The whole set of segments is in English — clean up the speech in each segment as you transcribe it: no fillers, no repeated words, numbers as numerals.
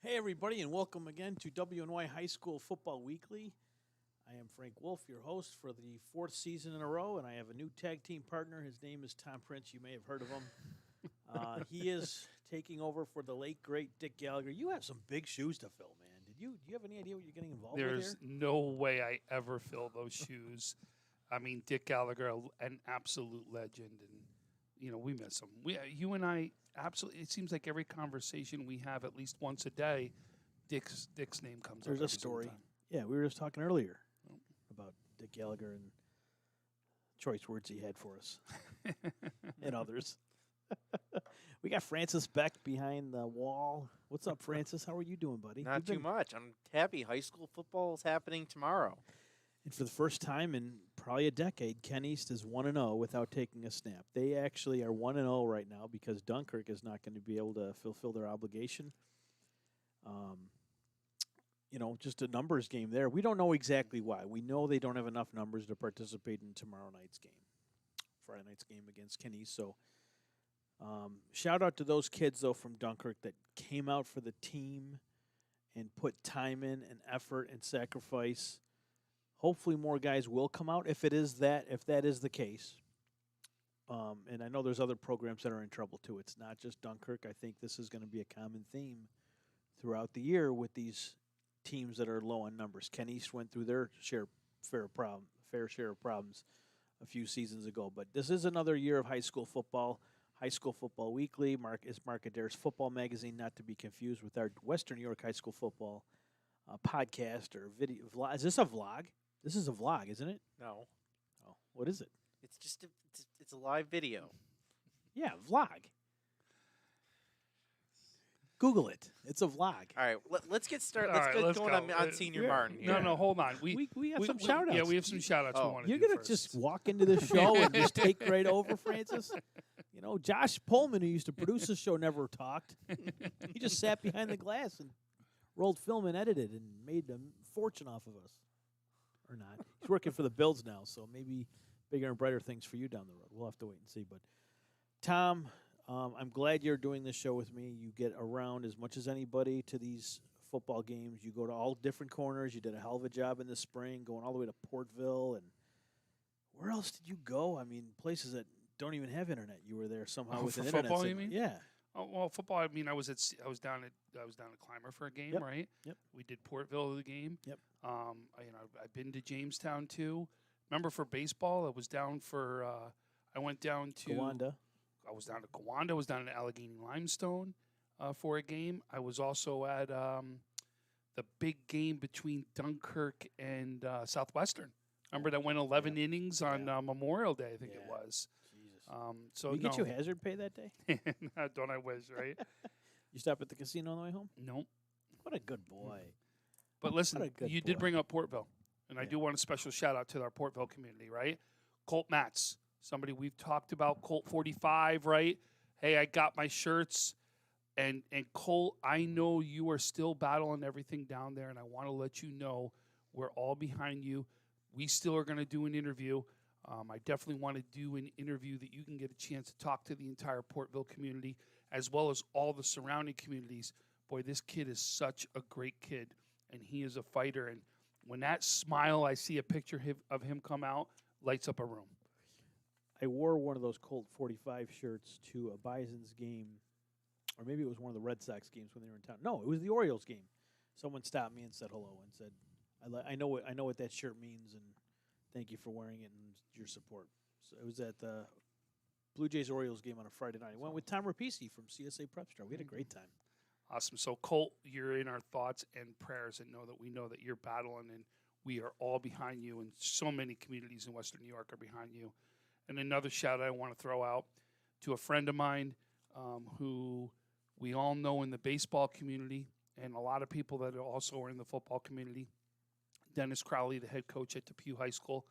Hey, everybody, and welcome again to WNY High School Football Weekly. I am Frank Wolf, your host for the fourth season in a row, and I have a new tag team partner. His name is Tom Prince. You may have heard of him. He is taking over for the late, great Dick Gallagher. You have some big shoes to fill, man. Do you have any idea what you're getting involved with here? There's no way I ever fill those shoes. I mean, Dick Gallagher, an absolute legend, and we miss him. You and I, absolutely. It seems like every conversation we have, at least once a day, Dick's name comes up. There's a story. Yeah, we were just talking earlier about Dick Gallagher and choice words he had for us and others. We got Francis Beck behind the wall. What's up, Francis? How are you doing, buddy? Not too much. I'm happy. High school football is happening tomorrow. And for the first time in probably a decade, Ken East is 1-0 without taking a snap. They actually are 1-0 right now because Dunkirk is not going to be able to fulfill their obligation. Just a numbers game there. We don't know exactly why. We know they don't have enough numbers to participate in tomorrow night's game, Friday night's game against Ken East. So shout out to those kids, though, from Dunkirk that came out for the team and put time in and effort and sacrifice. Hopefully more guys will come out if that is the case. And I know there's other programs that are in trouble too. It's not just Dunkirk. I think this is going to be a common theme throughout the year with these teams that are low on numbers. Ken East went through their fair share of problems a few seasons ago. But this is another year of high school football. High School Football Weekly is Mark Adair's football magazine, not to be confused with our Western New York High School football podcast or video vlog. Is this a vlog? This is a vlog, isn't it? No. Oh, what is it? It's just it's a live video. Yeah, vlog. Google it. It's a vlog. All right, let's get started. Let's go on Senior Martin. Here. No, hold on. We have some shout-outs. Yeah, we have some shout-outs we want to do You're going to just walk into the show and just take right over, Francis? Josh Pullman, who used to produce the show, never talked. He just sat behind the glass and rolled film and edited and made a fortune off of us. Or not. He's working for the Bills now, so maybe bigger and brighter things for you down the road. We'll have to wait and see. But, Tom, I'm glad you're doing this show with me. You get around as much as anybody to these football games. You go to all different corners. You did a hell of a job in the spring, going all the way to Portville. And where else did you go? I mean, places that don't even have internet. You were there somehow with for an internet. Football, you mean? Yeah. Oh, well, football. I mean, I was down at Clymer for a game, Yep. right? Yep. We did Portville the game. Yep. I've been to Jamestown too. Remember for baseball, I was down for. I went down to Gowanda. I was down to Gowanda. I was down to Allegheny Limestone for a game. I was also at the big game between Dunkirk and Southwestern. Remember that went 11 innings on Memorial Day, I think it was. Jesus. So Did you get you hazard pay that day? Don't I wish, right? You stopped at the casino on the way home? Nope. What a good boy. But listen, you did bring up Portville, and I do want a special shout-out to our Portville community, right? Colt Matz, somebody we've talked about, Colt 45, right? Hey, I got my shirts. And Colt, I know you are still battling everything down there, and I want to let you know we're all behind you. We still are going to do an interview. I definitely want to do an interview that you can get a chance to talk to the entire Portville community as well as all the surrounding communities. Boy, this kid is such a great kid, and he is a fighter. And when that smile, I see a picture of him come out, lights up a room. I wore one of those Colt 45 shirts to a Bison's game, or maybe it was one of the Red Sox games when they were in town. No, it was the Orioles game. Someone stopped me and said hello and said, I know what that shirt means, and thank you for wearing it and your support. So it was at the Blue Jays-Orioles game on a Friday night. I went with Tom Rapisi from CSA Prep Star. We had a great time. Awesome. So, Colt, you're in our thoughts and prayers, and we know that you're battling, and we are all behind you, and so many communities in Western New York are behind you. And another shout-out I want to throw out to a friend of mine who we all know in the baseball community and a lot of people that also are in the football community. Dennis Crowley, the head coach at Depew High School,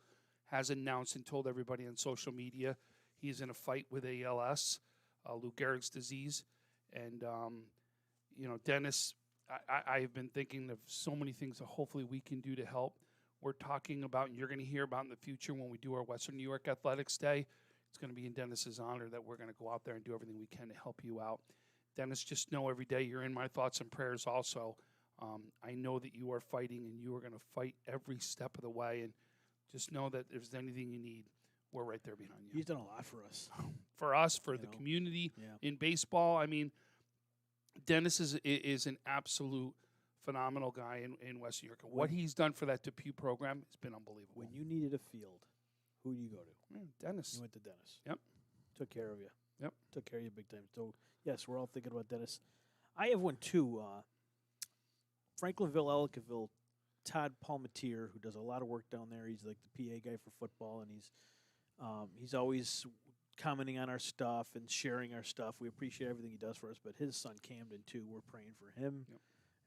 has announced and told everybody on social media he's in a fight with ALS, Lou Gehrig's disease. And, Dennis, I have been thinking of so many things that hopefully we can do to help. We're talking about, and you're going to hear about in the future when we do our Western New York Athletics Day. It's going to be in Dennis's honor that we're going to go out there and do everything we can to help you out. Dennis, just know every day you're in my thoughts and prayers also. I know that you are fighting, and you are going to fight every step of the way. And just know that if there's anything you need, we're right there behind you. He's done a lot for us. For us, for the community in baseball. I mean, Dennis is an absolute phenomenal guy in West New York. What he's done for that Depew program has been unbelievable. When you needed a field, who do you go to? Dennis. You went to Dennis. Yep. Took care of you. Yep. Took care of you big time. So, yes, we're all thinking about Dennis. I have one, too. Franklinville, Ellicottville, Todd Palmatier, who does a lot of work down there. He's like the PA guy for football, and he's always commenting on our stuff and sharing our stuff. We appreciate everything he does for us. But his son, Camden, too, we're praying for him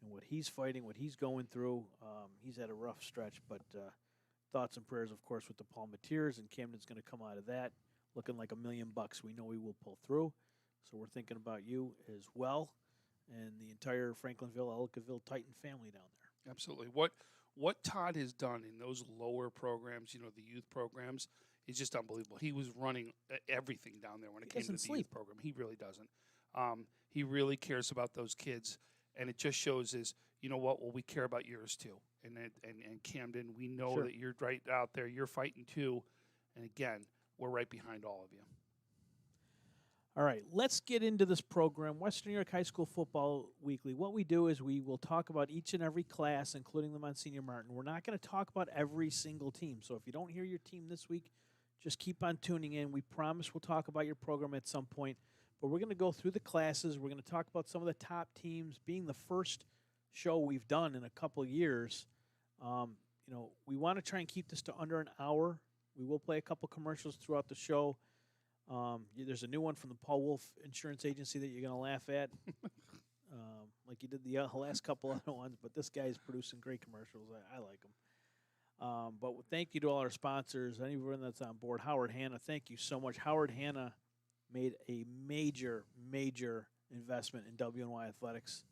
and what he's fighting, what he's going through. He's had a rough stretch, but thoughts and prayers, of course, with the Palmatiers, and Camden's going to come out of that looking like $1 million. We know he will pull through. So we're thinking about you as well and the entire Franklinville, Ellicottville Titan family down there. Absolutely. What Todd has done in those lower programs, the youth programs, is just unbelievable. He was running everything down there when it came to the youth program. He really doesn't. He really cares about those kids, and it just shows you know what? Well, we care about yours too. And Camden, we know that you're right out there. You're fighting too. And again, we're right behind all of you. All right, let's get into this program, Western New York High School Football Weekly. What we do is we will talk about each and every class, including the Monsignor Martin. We're not going to talk about every single team. So if you don't hear your team this week, just keep on tuning in. We promise we'll talk about your program at some point. But we're going to go through the classes. We're going to talk about some of the top teams. Being the first show we've done in a couple years, we want to try and keep this to under an hour. We will play a couple commercials throughout the show. There's a new one from the Paul Wolf Insurance Agency that you're going to laugh at, like you did the last couple other ones. But this guy's producing great commercials. I like them. But thank you to all our sponsors, anyone that's on board. Howard Hanna, thank you so much. Howard Hanna made a major, major investment in WNY Athletics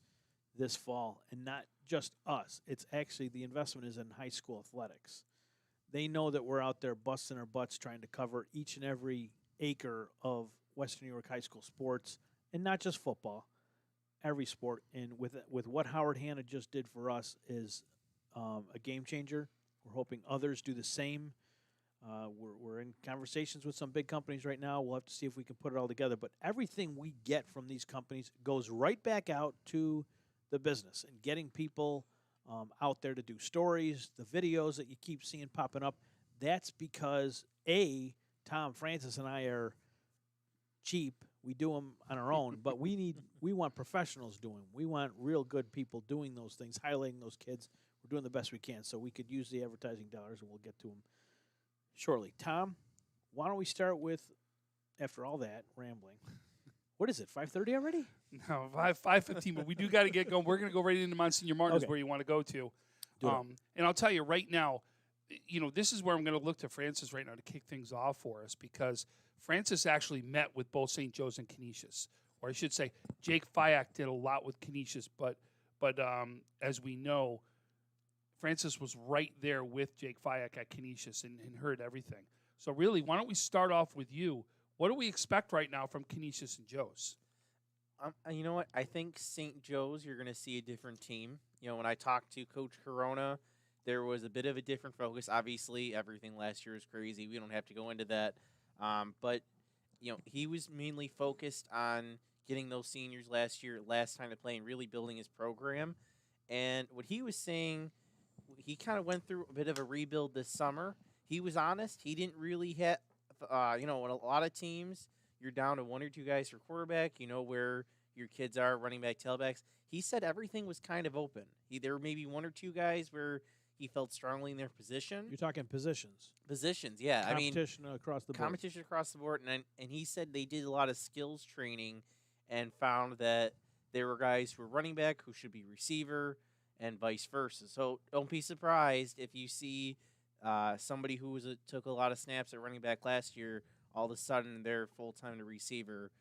this fall, and not just us. It's actually the investment is in high school athletics. They know that we're out there busting our butts trying to cover each and every acre of Western New York high school sports, and not just football, every sport. And with what Howard Hanna just did for us is a game changer. We're hoping others do the same. We're in conversations with some big companies right now. We'll have to see if we can put it all together. But everything we get from these companies goes right back out to the business and getting people out there to do stories, the videos that you keep seeing popping up. That's because, Tom Francis and I are cheap. We do them on our own, but we want professionals doing them. We want real good people doing those things, highlighting those kids. We're doing the best we can, so we could use the advertising dollars, and we'll get to them shortly. Tom, why don't we start with, after all that rambling, what is it, 5:30 already? No, 5:15, but we do got to get going. We're going to go right into Monsignor Martin's where you want to go to. And I'll tell you right now, this is where I'm going to look to Francis right now to kick things off for us, because Francis actually met with both St. Joe's and Canisius. Or I should say, Jake Fyack did a lot with Canisius, but as we know, Francis was right there with Jake Fyack at Canisius and heard everything. So really, why don't we start off with you? What do we expect right now from Canisius and Joe's? You know what? I think St. Joe's, you're going to see a different team. When I talked to Coach Corona, there was a bit of a different focus. Obviously, everything last year was crazy. We don't have to go into that. But he was mainly focused on getting those seniors last time to play, and really building his program. And what he was saying, he kind of went through a bit of a rebuild this summer. He was honest. He didn't really have, when a lot of teams, you're down to one or two guys for quarterback, where your kids are, running back, tailbacks. He said everything was kind of open. There were maybe one or two guys where he felt strongly in their position. You're talking positions. Positions, yeah. Competition across the board. Competition across the board. And he said they did a lot of skills training and found that there were guys who were running back who should be receiver and vice versa. So don't be surprised if you see somebody who took a lot of snaps at running back last year, all of a sudden they're full-time to receiver.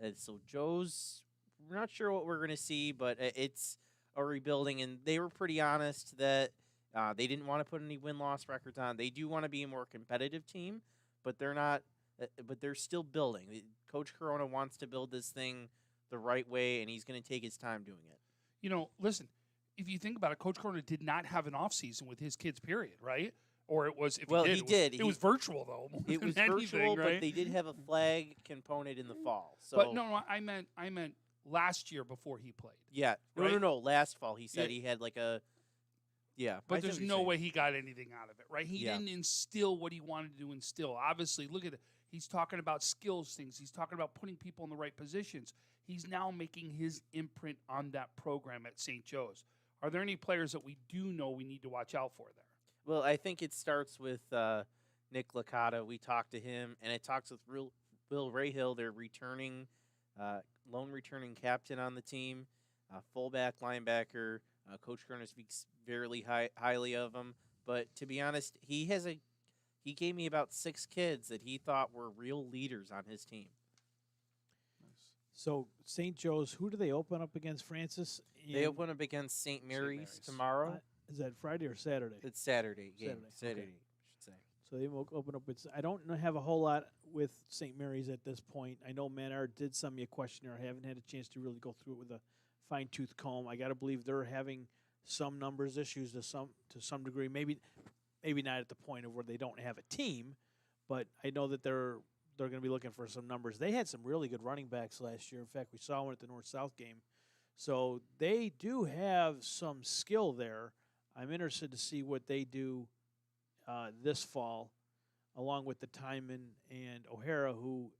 And so Joe's, we're not sure what we're going to see, but it's a rebuilding. And they were pretty honest that they didn't want to put any win-loss records on. They do want to be a more competitive team, but they're not. But they're still building. Coach Corona wants to build this thing the right way, and he's going to take his time doing it. You know, listen, if you think about it, Coach Corona did not have an off season with his kids, period, right? Or it was, if Well, he did, it was virtual, though. More It than was anything, virtual, right? but they did have a flag component in the fall. So, But no, I meant last year before he played. yeah. Right? No. Last fall, he said Yeah. he had like a, yeah. But I see there's what you're no saying. way he got anything out of it, right? He Yeah. didn't instill what he wanted to instill. Obviously, look at it. He's talking about skills things. He's talking about putting people in the right positions. He's now making his imprint on that program at St. Joe's. Are there any players that we do know we need to watch out for there? Well, I think it starts with Nick Licata. We talked to him, and it talks with Will Rahill, their lone returning captain on the team, fullback, linebacker. Coach Kerner speaks very highly of him. But to be honest, he gave me about 6 kids that he thought were real leaders on his team. So St. Joe's, who do they open up against, Francis? They open up against St. Mary's tomorrow. Is that Friday or Saturday? It's Saturday game. Saturday, okay. I should say. So they will open up with. I don't have a whole lot with St. Mary's at this point. I know Manard did send me a questionnaire. I haven't had a chance to really go through it with a fine-tooth comb. I got to believe they're having some numbers issues to some degree. Maybe not at the point of where they don't have a team, but I know that they're going to be looking for some numbers. They had some really good running backs last year. In fact, we saw one at the North-South game. So they do have some skill there. I'm interested to see what they do this fall, along with the Timon and O'Hara, who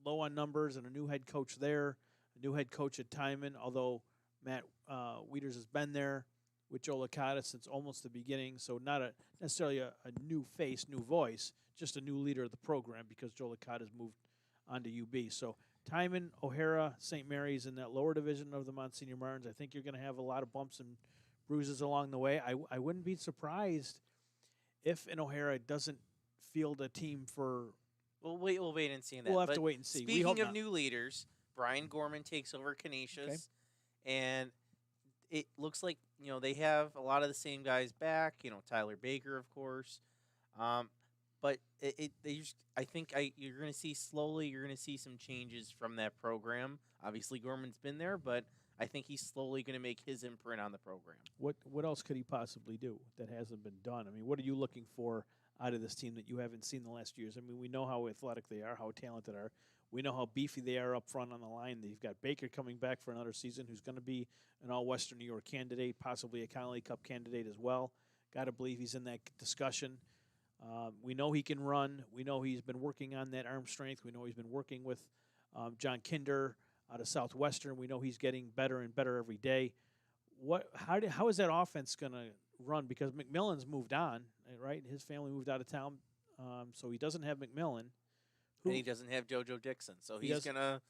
low on numbers and a new head coach there, a new head coach at Timon, although Matt Wieters has been there with Joe Licata since almost the beginning, so not necessarily a new face, new voice, just a new leader of the program because Joe Licata has moved on to UB. So Timon, O'Hara, St. Mary's in that lower division of the Monsignor Martins. I think you're going to have a lot of bumps and bruises along the way. I wouldn't be surprised if an O'Hara doesn't field a team for. We'll wait and see on that. We'll have to wait and see. Speaking of new leaders, Brian Gorman takes over Canisius, and it looks like they have a lot of the same guys back. Tyler Baker, of course, but I think you're going to see slowly. You're going to see some changes from that program. Obviously, Gorman's been there, but I think he's slowly going to make his imprint on the program. What else could he possibly do that hasn't been done? I mean, what are you looking for out of this team that you haven't seen the last years? I mean, we know how athletic they are, how talented they are. We know how beefy they are up front on the line. They've got Baker coming back for another season, who's going to be an all-Western New York candidate, possibly a Connolly Cup candidate as well. Got to believe he's in that discussion. We know he can run. We know he's been working on that arm strength. We know he's been working with John Kinder out of Southwestern. We know he's getting better and better every day. How is that offense going to run? Because McMillan's moved on, right? His family moved out of town, so he doesn't have McMillan. And he doesn't have JoJo Dixon, so he's going to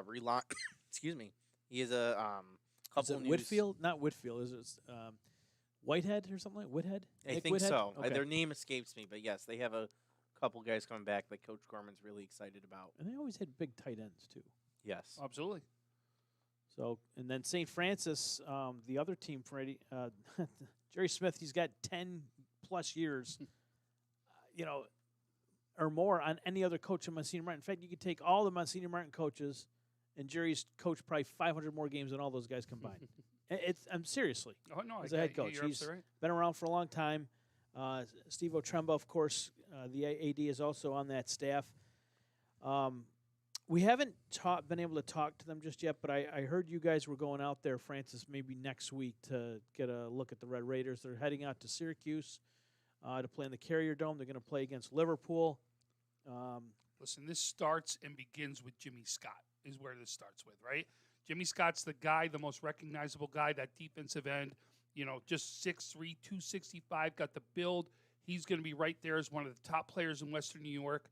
rely. Excuse me. He has a couple. Is it Whitfield? Not Whitfield. Is it Whitehead or something like Whitehead? I Nick think Whitehead? so. Okay. Their name escapes me, but yes, they have a couple guys coming back that Coach Gorman's really excited about. And they always had big tight ends too. Yes, Absolutely. So, and then St. Francis, the other team, Freddie, Jerry Smith, he's got 10-plus years, or more on any other coach in Monsignor Martin. In fact, you could take all the Monsignor Martin coaches, and Jerry's coached probably 500 more games than all those guys combined. I'm seriously. Oh no, as a head coach, he's right. been around for a long time. Stevo Schrember, of course, the AD is also on that staff. We haven't been able to talk to them just yet, but I heard you guys were going out there, Francis, maybe next week to get a look at the Red Raiders. They're heading out to Syracuse to play in the Carrier Dome. They're going to play against Liverpool. Listen, this starts and begins with Jimmy Scott, is where this starts with, right? Jimmy Scott's the guy, the most recognizable guy, that defensive end, just 6'3", 265, got the build. He's going to be right there as one of the top players in Western New York.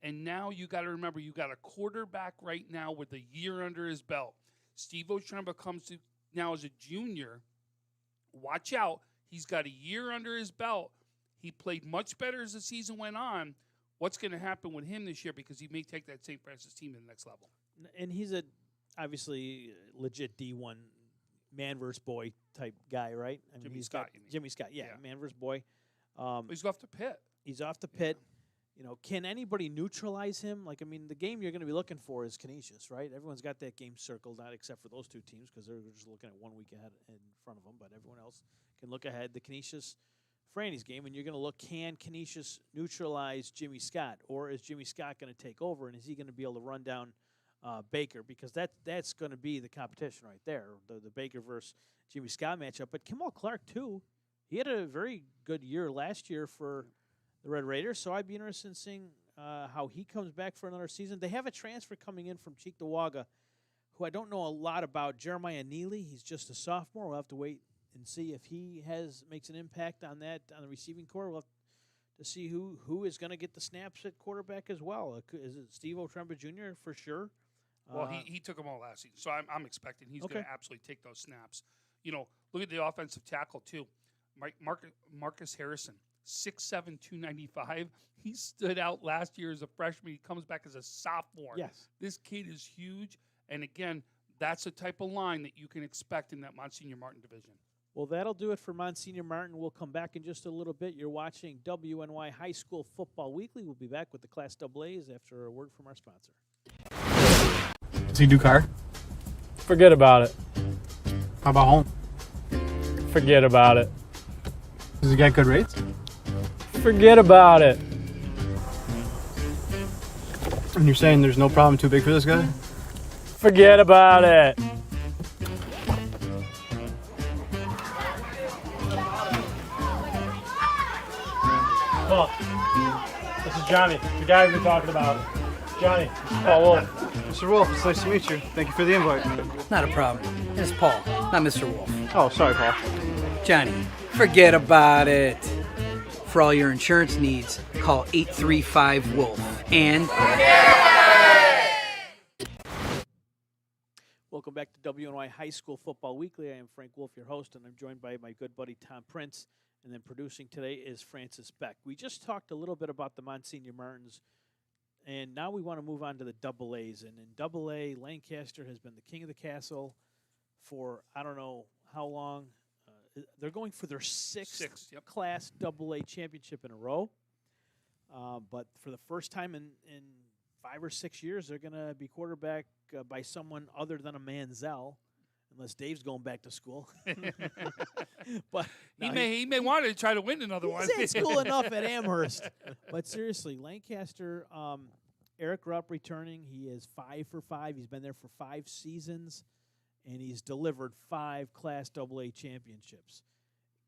And now you got to remember, you got a quarterback right now with a year under his belt. Stevo Schrember comes to now as a junior. Watch out. He's got a year under his belt. He played much better as the season went on. What's going to happen with him this year? Because he may take that St. Francis team to the next level. And he's obviously legit D1 man versus boy type guy, right? Jimmy Scott, Jimmy Scott, yeah, man versus boy. He's off to Pitt. He's off to Pitt. can anybody neutralize him? Like, I mean, the game you're going to be looking for is Canisius, right? Everyone's got that game circled out except for those two teams because they're just looking at 1 week ahead in front of them, but everyone else can look ahead. The Canisius Franny's game, and you're going to look, can Canisius neutralize Jimmy Scott, or is Jimmy Scott going to take over, and is he going to be able to run down Baker? Because that's going to be the competition right there, the Baker versus Jimmy Scott matchup. But Kimball Clark, too, he had a very good year last year for the Red Raiders, so I'd be interested in seeing how he comes back for another season. They have a transfer coming in from Cheektowaga, who I don't know a lot about, Jeremiah Neely. He's just a sophomore. We'll have to wait and see if he makes an impact on the receiving corps. We'll have to see who is going to get the snaps at quarterback as well. Is it Stevo Schrember Jr. for sure? Well, he took them all last season, so I'm expecting he's Okay. going to absolutely take those snaps. Look at the offensive tackle, too. Marcus Harrison, 6'7", 295. He stood out last year as a freshman. He comes back as a sophomore. Yes. This kid is huge. And, again, that's the type of line that you can expect in that Monsignor Martin division. Well, that'll do it for Monsignor Martin. We'll come back in just a little bit. You're watching WNY High School Football Weekly. We'll be back with the Class AA's after a word from our sponsor. Does he do car? Forget about it. How about home? Forget about it. Does he get good rates? Forget about it. And you're saying there's no problem too big for this guy? Forget about it. Look, this is Johnny, the guy we've been talking about. Johnny, Paul Wolf. Mr. Wolf, it's nice to meet you. Thank you for the invite. Not a problem. It's Paul, not Mr. Wolf. Oh, sorry, Paul. Johnny, forget about it. For all your insurance needs, call 835-WOLF. And Welcome back to WNY High School Football Weekly. I am Frank Wolf, your host, and I'm joined by my good buddy Tom Prince. And then producing today is Francis Beck. We just talked a little bit about the Monsignor Martins, and now we want to move on to the AA. And in AA, Lancaster has been the king of the castle for I don't know how long. They're going for their sixth Yep. Class AA championship in a row. But for the first time in 5 or 6 years, they're going to be quarterbacked by someone other than a Manziel, unless Dave's going back to school. But He no, may want to try to win another one. he's at school enough at Amherst. But seriously, Lancaster, Eric Rupp returning. He is 5 for 5. He's been there for 5 seasons, and he's delivered 5 Class AA championships.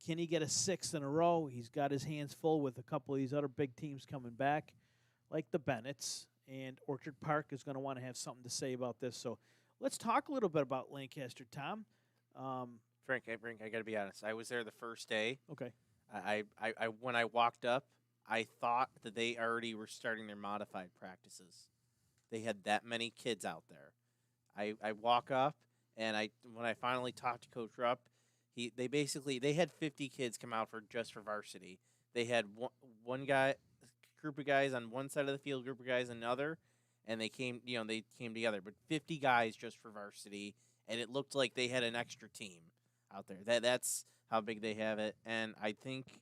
Can he get a 6th in a row? He's got his hands full with a couple of these other big teams coming back, like the Bennetts, and Orchard Park is going to want to have something to say about this. So let's talk a little bit about Lancaster, Tom. Frank, I got to be honest. I was there the first day. Okay. I when I walked up, I thought that they already were starting their modified practices. They had that many kids out there. I walk up, and when I finally talked to Coach Rupp, they had 50 kids come out for varsity. They had one group of guys on one side of the field, group of guys on another, and they came together. But 50 guys just for varsity, and it looked like they had an extra team out there. That's how big they have it. And I think,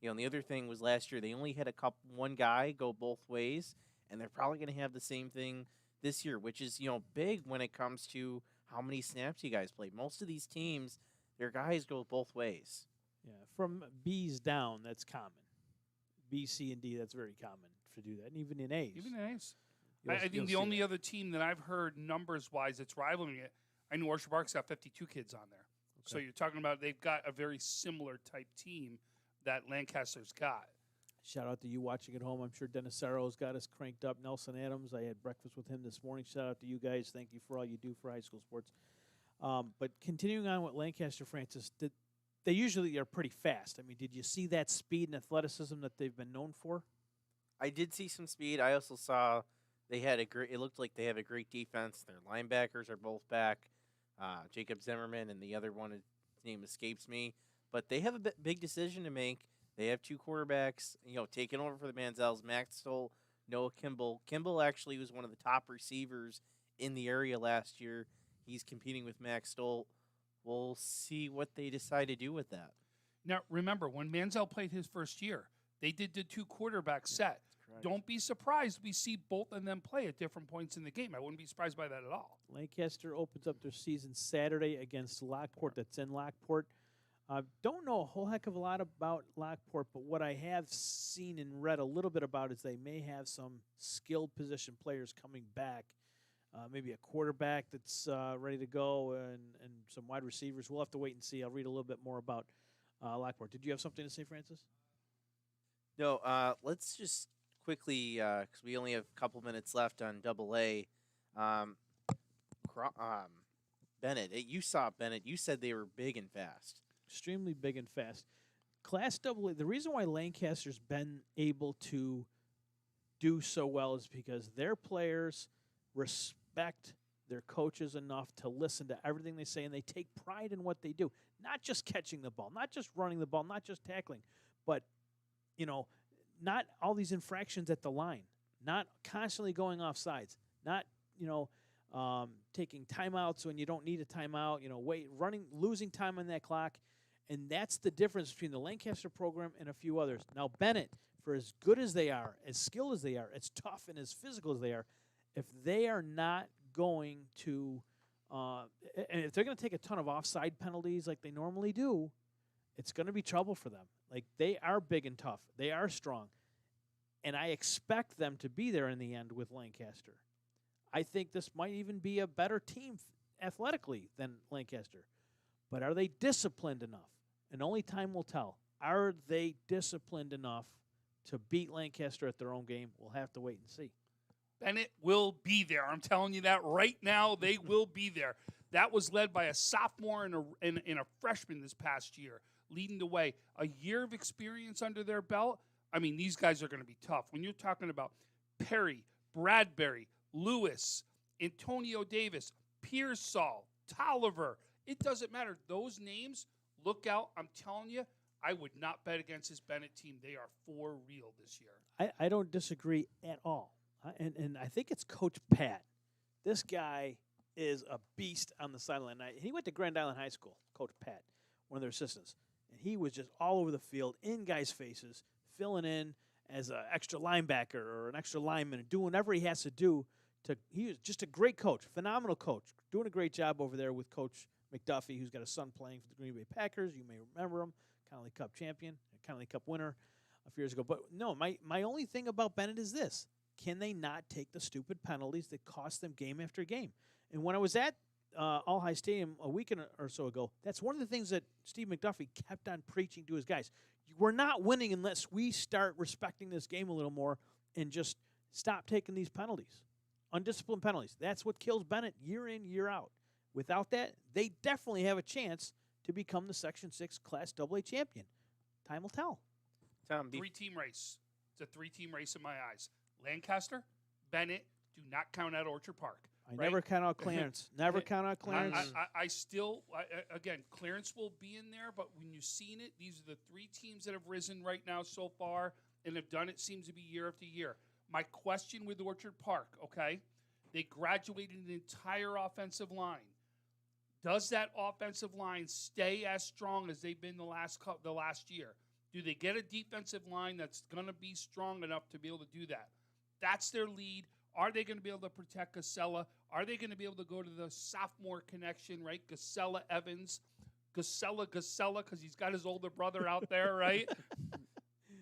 the other thing was last year they only had one guy go both ways, and they're probably going to have the same thing this year, which is big when it comes to how many snaps you guys played. Most of these teams, their guys go both ways. Yeah, from B's down, that's common. B, C, and D, that's very common to do that, and even in A's. Even nice. You'll- I think you'll the see only that. other team that I've heard numbers-wise that's rivaling it, I know Orchard Park's got 52 kids on there. So Okay. you're talking about they've got a very similar type team that Lancaster's got. Shout out to you watching at home. I'm sure Dennis Sarro's got us cranked up. Nelson Adams, I had breakfast with him this morning. Shout out to you guys. Thank you for all you do for high school sports. But continuing on with Lancaster, Francis, they usually are pretty fast. I mean, did you see that speed and athleticism that they've been known for? I did see some speed. I also saw it looked like they have a great defense. Their linebackers are both back. Jacob Zimmerman and the other one, his name escapes me. But they have a big decision to make. They have 2 quarterbacks, taking over for the Manziels, Max Stoll, Noah Kimball. Kimball actually was one of the top receivers in the area last year. He's competing with Max Stoll. We'll see what they decide to do with that. Now, remember, when Manziel played his first year, they did the 2 quarterback set. don't be surprised we see both of them play at different points in the game. I wouldn't be surprised by that at all. Lancaster opens up their season Saturday against Lockport. That's in Lockport. Don't know a whole heck of a lot about Lockport, but what I have seen and read a little bit about is they may have some skilled position players coming back. Maybe a quarterback that's ready to go and some wide receivers. We'll have to wait and see. I'll read a little bit more about Lockport. Did you have something to say, Francis? No, let's just quickly, because we only have a couple minutes left on AA. Bennett, you saw Bennett. You said they were big and fast. Extremely big and fast. Class AA, the reason why Lancaster's been able to do so well is because their players respect their coaches enough to listen to everything they say, and they take pride in what they do. Not just catching the ball, not just running the ball, not just tackling, but, not all these infractions at the line, not constantly going off sides, not, taking timeouts when you don't need a timeout, losing time on that clock. And that's the difference between the Lancaster program and a few others. Now, Bennett, for as good as they are, as skilled as they are, as tough and as physical as they are, if they are not going to, and if they're going to take a ton of offside penalties like they normally do, it's going to be trouble for them. Like, they are big and tough. They are strong. And I expect them to be there in the end with Lancaster. I think this might even be a better team athletically than Lancaster. But are they disciplined enough? And only time will tell. Are they disciplined enough to beat Lancaster at their own game? We'll have to wait and see. Bennett will be there. I'm telling you that right now. They will be there. That was led by a sophomore and a freshman this past year, leading the way. A year of experience under their belt. I mean, these guys are going to be tough. When you're talking about Perry, Bradbury, Lewis, Antonio Davis, Pearsall, Tolliver, it doesn't matter. Those names, look out. I'm telling you, I would not bet against this Bennett team. They are for real this year. I don't disagree at all. And I think it's Coach Pat. This guy is a beast on the sideline. He went to Grand Island High School, Coach Pat, one of their assistants. And he was just all over the field, in guys' faces, filling in as an extra linebacker or an extra lineman and doing whatever he has to do. He was just a great coach, phenomenal coach, doing a great job over there with Coach McDuffie, who's got a son playing for the Green Bay Packers. You may remember him, Connolly Cup champion, Connolly Cup winner a few years ago. But no, my only thing about Bennett is this. Can they not take the stupid penalties that cost them game after game? And when I was at All High Stadium a week or so ago, that's one of the things that Steve McDuffie kept on preaching to his guys. We're not winning unless we start respecting this game a little more and just stop taking these penalties, undisciplined penalties. That's what kills Bennett year in, year out. Without that, they definitely have a chance to become the Section 6 Class AA champion. Time will tell. Tom, Three-team race. It's a three-team race in my eyes. Lancaster, Bennett, do not count out Orchard Park. Never count out Clarence. Never count out Clarence. Again, Clarence will be in there, but when you've seen it, these are the three teams that have risen right now so far and have done it, seems to be year after year. My question with Orchard Park, okay, they graduated an entire offensive line. Does that offensive line stay as strong as they've been the last year? Do they get a defensive line that's going to be strong enough to be able to do that? That's their lead. Are they going to be able to protect Casella? Are they going to be able to go to the sophomore connection, right? Casella Evans. Casella, because he's got his older brother out there, right?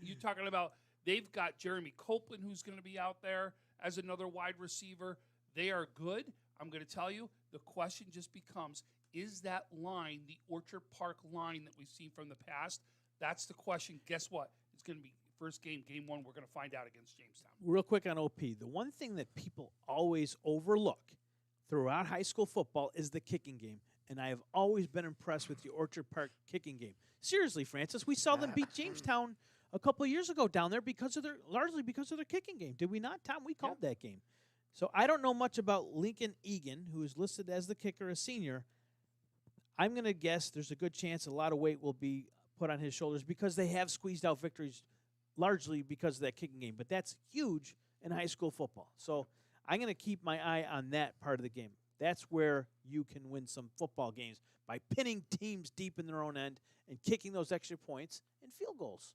You're talking about they've got Jeremy Copeland, who's going to be out there as another wide receiver. They are good. I'm going to tell you, the question just becomes, is that line the Orchard Park line that we've seen from the past? That's the question. Guess what? It's going to be first game, game one. We're going to find out against Jamestown. Real quick on OP, the one thing that people always overlook throughout high school football is the kicking game. And I have always been impressed with the Orchard Park kicking game. Seriously, Francis, we saw them beat Jamestown a couple of years ago down there largely because of their kicking game. Did we not, Tom? We called that game. So I don't know much about Lincoln Egan, who is listed as the kicker, a senior. I'm going to guess there's a good chance a lot of weight will be put on his shoulders because they have squeezed out victories largely because of that kicking game. But that's huge in high school football. So I'm going to keep my eye on that part of the game. That's where you can win some football games, by pinning teams deep in their own end and kicking those extra points and field goals.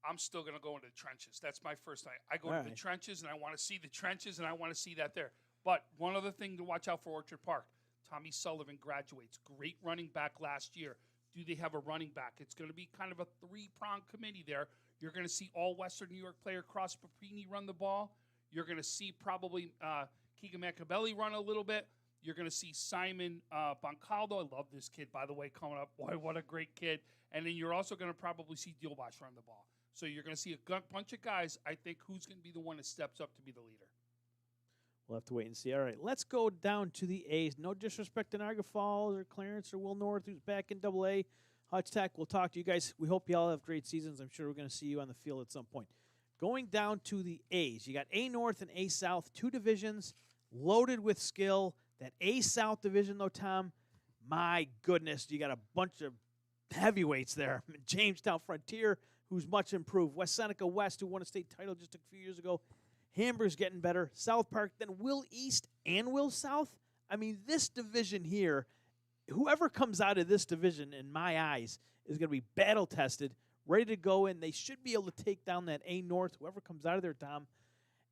I'm still going to go into the trenches. That's my first night. I go All to the right. trenches, and I want to see the trenches, and I want to see that there. But one other thing to watch out for Orchard Park. Tommy Sullivan graduates. Great running back last year. Do they have a running back? It's going to be kind of a three-pronged committee there. You're going to see all Western New York player Cross Paprini run the ball. You're going to see probably Keegan Macabelli run a little bit. You're going to see Simon Boncaldo. I love this kid, by the way, coming up. Boy, what a great kid. And then you're also going to probably see Dielbosch run the ball. So you're going to see a bunch of guys, I think, who's going to be the one that steps up to be the leader. We'll have to wait and see. All right, let's go down to the A's. No disrespect to Niagara Falls or Clarence or Will North, who's back in AA. Hutch Tech, we'll talk to you guys. We hope you all have great seasons. I'm sure we're going to see you on the field at some point. Going down to the A's, you got A North and A South, two divisions loaded with skill. That A South division, though, Tom, my goodness, you got a bunch of heavyweights there. Jamestown Frontier, who's much improved. West Seneca West, who won a state title just a few years ago. Hamburg's getting better. South Park, then Will East and Will South. I mean, this division here, whoever comes out of this division, in my eyes, is going to be battle-tested, ready to go in. They should be able to take down that A North, whoever comes out of there, Tom.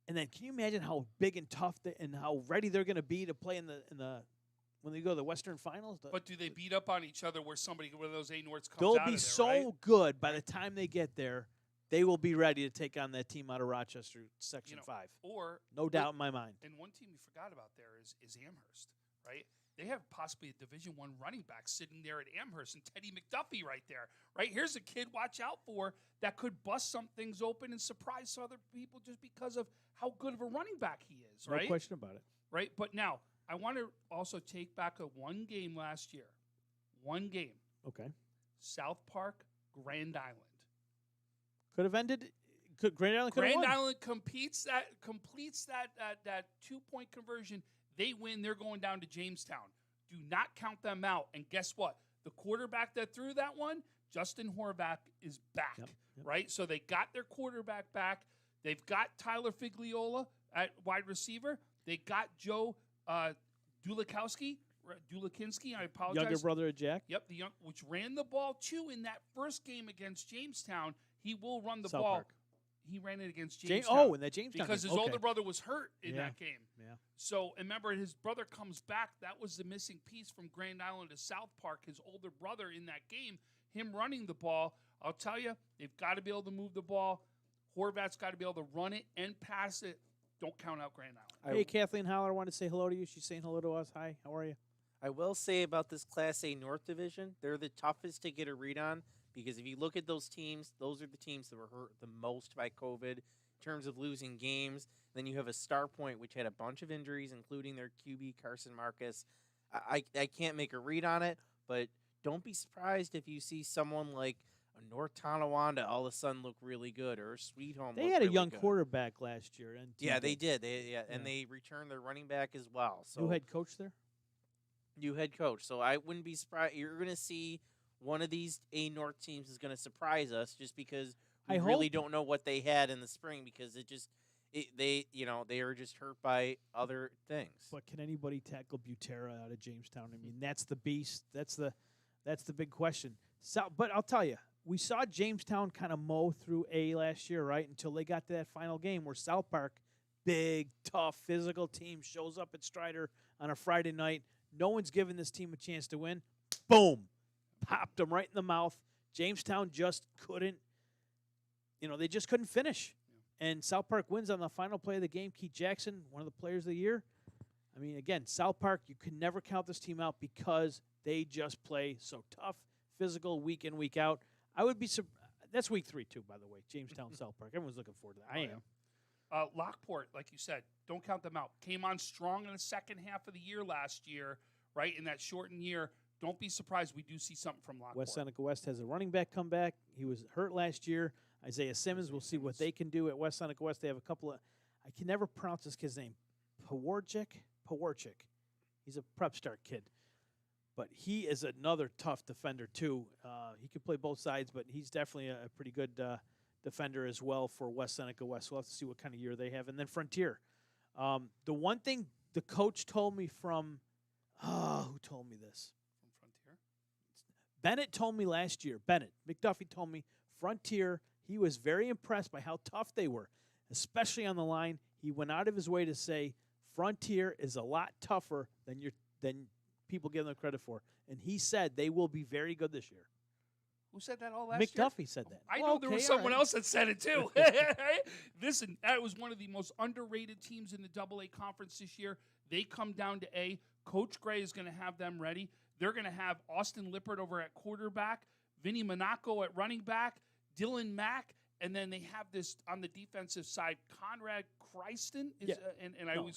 And then can you imagine how big and tough and how ready they're going to be to play in the when they go to the Western Finals? But do they beat up on each other where one of those A Norths comes They'll out be of there, so right? good by the time they get there. They will be ready to take on that team out of Rochester, Section 5. Or No doubt in my mind. And one team we forgot about there is Amherst, right? They have possibly a Division I running back sitting there at Amherst and Teddy McDuffie right there, right? Here's a kid watch out for that could bust some things open and surprise some other people just because of how good of a running back he is, right? No question about it. Right? But now, I want to also take back one game last year. One game. Okay. South Park, Grand Island. Could have ended. Grand Island could have Grand won. Island completes that 2-point conversion. They win. They're going down to Jamestown. Do not count them out. And guess what? The quarterback that threw that one, Justin Horvath, is back. Yep. Right? So they got their quarterback back. They've got Tyler Figliola at wide receiver. They got Joe Dulikinski. I apologize. Younger brother of Jack. Yep, which ran the ball too in that first game against Jamestown. He will run the South ball. Park. He ran it against Jamestown. Oh, in that Jamestown because game. his Okay. older brother was hurt in Yeah. that game. Yeah. So remember, his brother comes back. That was the missing piece from Grand Island to South Park. His older brother in that game, him running the ball. I'll tell you, they've got to be able to move the ball. Horvath's got to be able to run it and pass it. Don't count out Grand Island. Hey, Kathleen Holler wanted to say hello to you. She's saying hello to us. Hi, how are you? I will say about this Class A North Division, they're the toughest to get a read on because if you look at those teams, those are the teams that were hurt the most by COVID in terms of losing games. Then you have a Star Point, which had a bunch of injuries, including their QB, Carson Marcus. I can't make a read on it, but don't be surprised if you see someone like a North Tonawanda all of a sudden look really good or a Sweet Home They look had a really young good. quarterback last year. And Yeah, they did. And they returned their running back as well. So New head coach there? new head coach. So I wouldn't be surprised. You're going to see one of these A North teams is going to surprise us just because we I really hope. don't know what they had in the spring because they are just hurt by other things. But can anybody tackle Butera out of Jamestown? I mean, that's the beast. That's the big question. So, but I'll tell you, we saw Jamestown kind of mow through A last year, right? Until they got to that final game where South Park, big, tough, physical team, shows up at Strider on a Friday night. No one's giving this team a chance to win. Boom. Popped them right in the mouth. Jamestown just couldn't, they just couldn't finish. And South Park wins on the final play of the game. Keith Jackson, one of the players of the year. I mean, again, South Park, you can never count this team out because they just play so tough, physical, week in, week out. I would be that's week 3, too, by the way, Jamestown, South Park. Everyone's looking forward to that. I am. Lockport, like you said, don't count them out. Came on strong in the second half of the year last year, right? In that shortened year. Don't be surprised we do see something from Lockport. West Seneca West has a running back come back. He was hurt last year. Isaiah Simmons, we'll see what they can do at West Seneca West. They have a couple of, I can never pronounce this kid's name, Pawarchik. He's a prep start kid. But he is another tough defender, too. He can play both sides, but he's definitely a pretty good defender as well for West Seneca West. We'll have to see what kind of year they have. And then Frontier. The one thing the coach told me from, who told me this? From Frontier? Bennett told me last year. McDuffie told me Frontier, he was very impressed by how tough they were, especially on the line. He went out of his way to say Frontier is a lot tougher than people give them credit for. And he said they will be very good this year. Who said that all last year? McDuffie said that. I Well, know there was okay, someone all right. else that said it too. Listen, that was one of the most underrated teams in the AA conference this year. They come down to A. Coach Gray is going to have them ready. They're going to have Austin Lippert over at quarterback, Vinny Monaco at running back, Dylan Mack, and then they have this on the defensive side, Conrad Christen. Yeah.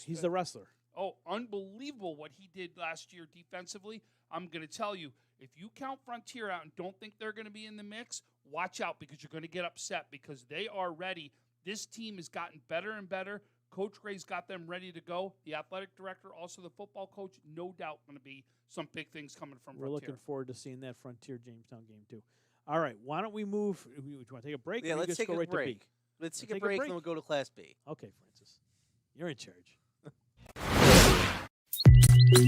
He's the wrestler. Oh, unbelievable what he did last year defensively. I'm going to tell you, if you count Frontier out and don't think they're going to be in the mix, watch out because you're going to get upset because they are ready. This team has gotten better and better. Coach Gray's got them ready to go. The athletic director, also the football coach, no doubt going to be some big things coming from We're Frontier. looking forward to seeing that Frontier-Jamestown game, too. All right, why don't we move? Do you want to take a break? Yeah, or we let's just take go a right to break. B? Let's take Take a a break, break? and then we'll go to Class B. Okay, Francis. You're in charge.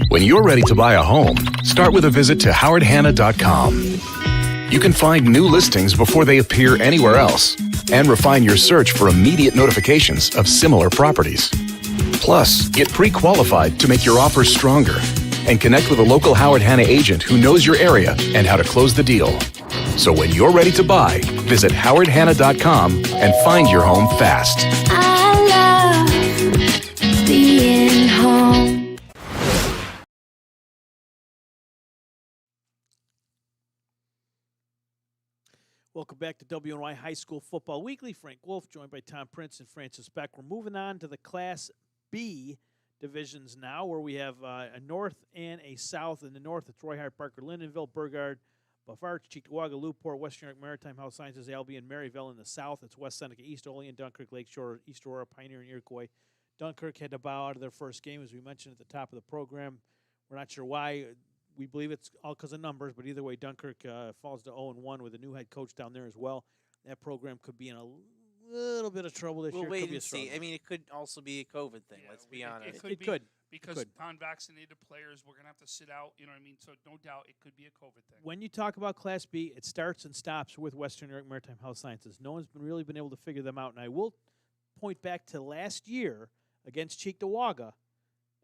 When you're ready to buy a home, start with a visit to howardhanna.com. You can find new listings before they appear anywhere else and refine your search for immediate notifications of similar properties. Plus, get pre-qualified to make your offer stronger and connect with a local Howard Hanna agent who knows your area and how to close the deal. So when you're ready to buy, visit howardhanna.com and find your home fast. I love being home. Welcome back to WNY High School Football Weekly. Frank Wolf, joined by Tom Prince and Francis Beck. We're moving on to the Class B divisions now, where we have a north and a south. In the north, it's Roy Hart, Parker, Lindenville, Burgard, Beaufort, Cheektowaga, Newport, Western New York, Maritime, Health Sciences, Albion, Maryville. In the south, it's West Seneca, East Olean, Dunkirk, Lakeshore, East Aurora, Pioneer, and Iroquois. Dunkirk had to bow out of their first game, as we mentioned at the top of the program. We're not sure why. We believe it's all because of numbers, but either way, Dunkirk falls to 0-1 with a new head coach down there as well. That program could be in a little bit of trouble this We'll year. wait Could be and a see. struggle. I mean, it could also be a COVID thing. Yeah, Let's be honest. It could. Because could. non-vaccinated players, we're going to have to sit out, you know what I mean? So no doubt it could be a COVID thing. When you talk about Class B, it starts and stops with Western New York Maritime Health Sciences. No one's really been able to figure them out. And I will point back to last year against Cheektowaga.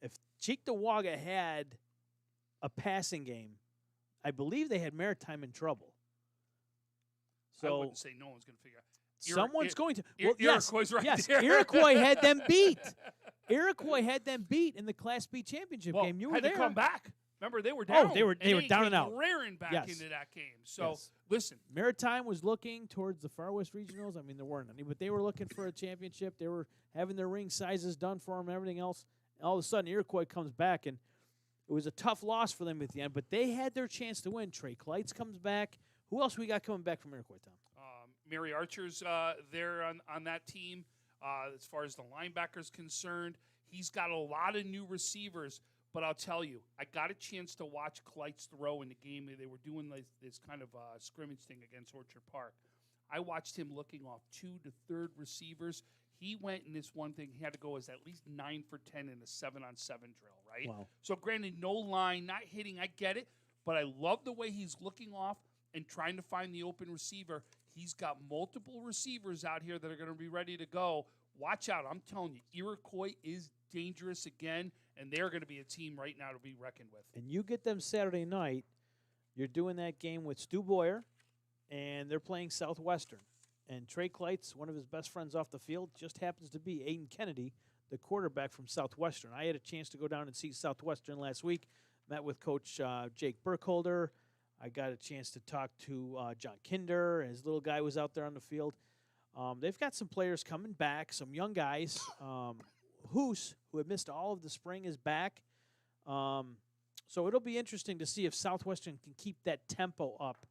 If Cheektowaga had a passing game, I believe they had Maritime in trouble. I So wouldn't say no one's going to figure out. someone's going to. Well, yes, Iroquois right yes. there. Iroquois had them beat. Iroquois had them beat in the Class B championship Well, game. You were had there. to come back. Remember, they were Oh, down. they were down came and out. Rearing back Yes. into that game. So Yes. listen, Maritime was looking towards the Far West Regionals. I mean, there weren't any, but they were looking for a championship. They were having their ring sizes done for them and everything else. And all of a sudden, Iroquois comes back, and it was a tough loss for them at the end, but they had their chance to win. Trey Kleitz comes back. Who else we got coming back from Iroquois, Tom? Mary Archer's there on that team. As far as the linebacker's concerned, he's got a lot of new receivers. But I'll tell you, I got a chance to watch Kleitz throw in the game. They were doing this kind of scrimmage thing against Orchard Park. I watched him looking off 2 to 3rd receivers. He went in this one thing. He had to go as at least 9 for 10 in a 7-on-7 drill, right? Wow. So granted, no line, not hitting. I get it. But I love the way he's looking off and trying to find the open receiver. He's got multiple receivers out here that are going to be ready to go. Watch out. I'm telling you, Iroquois is dangerous again, and they're going to be a team right now to be reckoned with. And you get them Saturday night. You're doing that game with Stu Boyer, and they're playing Southwestern. And Trey Kleitz, one of his best friends off the field, just happens to be Aiden Kennedy, the quarterback from Southwestern. I had a chance to go down and see Southwestern last week. Met with Coach Jake Burkholder. I got a chance to talk to John Kinder. His little guy was out there on the field. They've got some players coming back, some young guys. Hoos, who had missed all of the spring, is back. So it'll be interesting to see if Southwestern can keep that tempo up.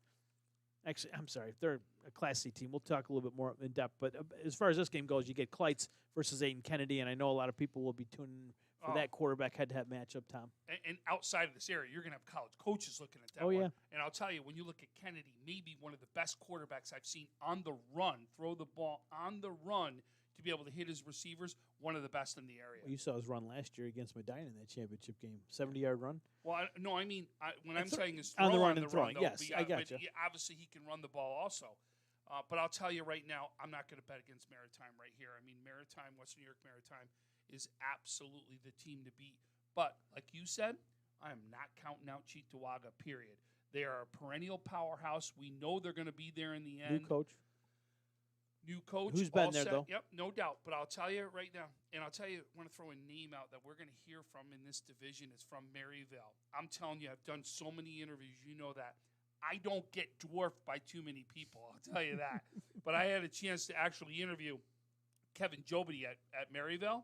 Actually, I'm sorry, they're a Class C team. We'll talk a little bit more in depth. But as far as this game goes, you get Kleitz versus Aiden Kennedy, and I know a lot of people will be tuning in for that quarterback head-to-head matchup, Tom. And outside of this area, you're going to have college coaches looking at that Oh, one. yeah. And I'll tell you, when you look at Kennedy, maybe one of the best quarterbacks I've seen on the run, throw the ball on the run to be able to hit his receivers, one of the best in the area. Well, you saw his run last year against Medina in that championship game, 70-yard run. Well, no, I mean, when I'm saying is on throw the run on and the throwing, run, though, yes, but, I but gotcha. obviously he can run the ball also. But I'll tell you right now, I'm not going to bet against Maritime right here. I mean, Maritime, Western New York Maritime, is absolutely the team to beat. But like you said, I am not counting out Cheektowaga, period. They are a perennial powerhouse. We know they're going to be there in the end. New coach. Who's been all there, set. though? Yep, no doubt. But I'll tell you right now, and I'll tell you, I want to throw a name out that we're going to hear from in this division is from Maryville. I'm telling you, I've done so many interviews. You know that. I don't get dwarfed by too many people, I'll tell you that. But I had a chance to actually interview Kevin Jobity at Maryville.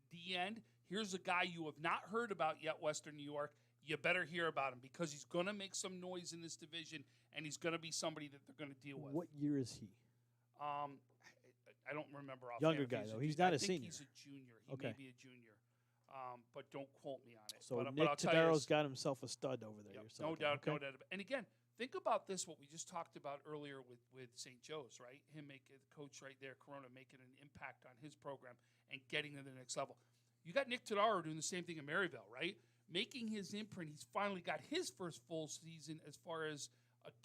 The end. Here's a guy you have not heard about yet, Western New York. You better hear about him because he's going to make some noise in this division, and he's going to be somebody that they're going to deal with. What year is he? I don't remember offhand. Younger guy, though. He's not a senior. He's a junior. He Okay. may be a junior. But don't quote me on it. So but Nick I'll tell you Tadero's this. got himself a stud over there. Yep, you're no saying. doubt, Okay. no doubt. And again, think about this, what we just talked about earlier with St. Joe's, right? Him making the coach right there, Corona, making an impact on his program and getting to the next level. You got Nick Tadaro doing the same thing in Maryville, right? Making his imprint. He's finally got his first full season as far as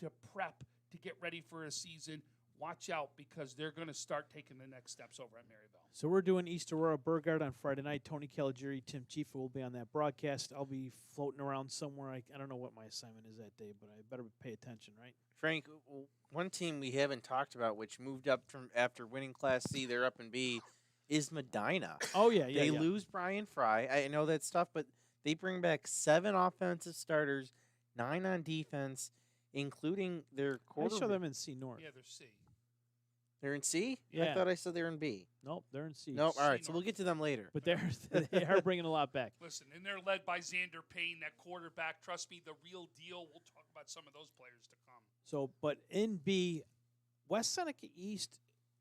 to prep to get ready for a season. Watch out because they're going to start taking the next steps over at Maryville. So we're doing East Aurora Burgard on Friday night. Tony Caligiuri, Tim Chifa will be on that broadcast. I'll be floating around somewhere. I don't know what my assignment is that day, but I better pay attention, right? Frank, one team we haven't talked about, which moved up from after winning Class C, they're up in B, is Medina. Oh, yeah. They lose Brian Fry. I know that stuff, but they bring back 7 offensive starters, 9 on defense, including their I quarterback. show them in C North. Yeah, they're C. They're in C? Yeah. I thought I said they're in B. Nope, they're in C. Nope. All right, C so we'll North. get to them later. But they are bringing a lot back. Listen, and they're led by Xander Payne, that quarterback. Trust me, the real deal. We'll talk about some of those players to come. So, but in B, West Seneca East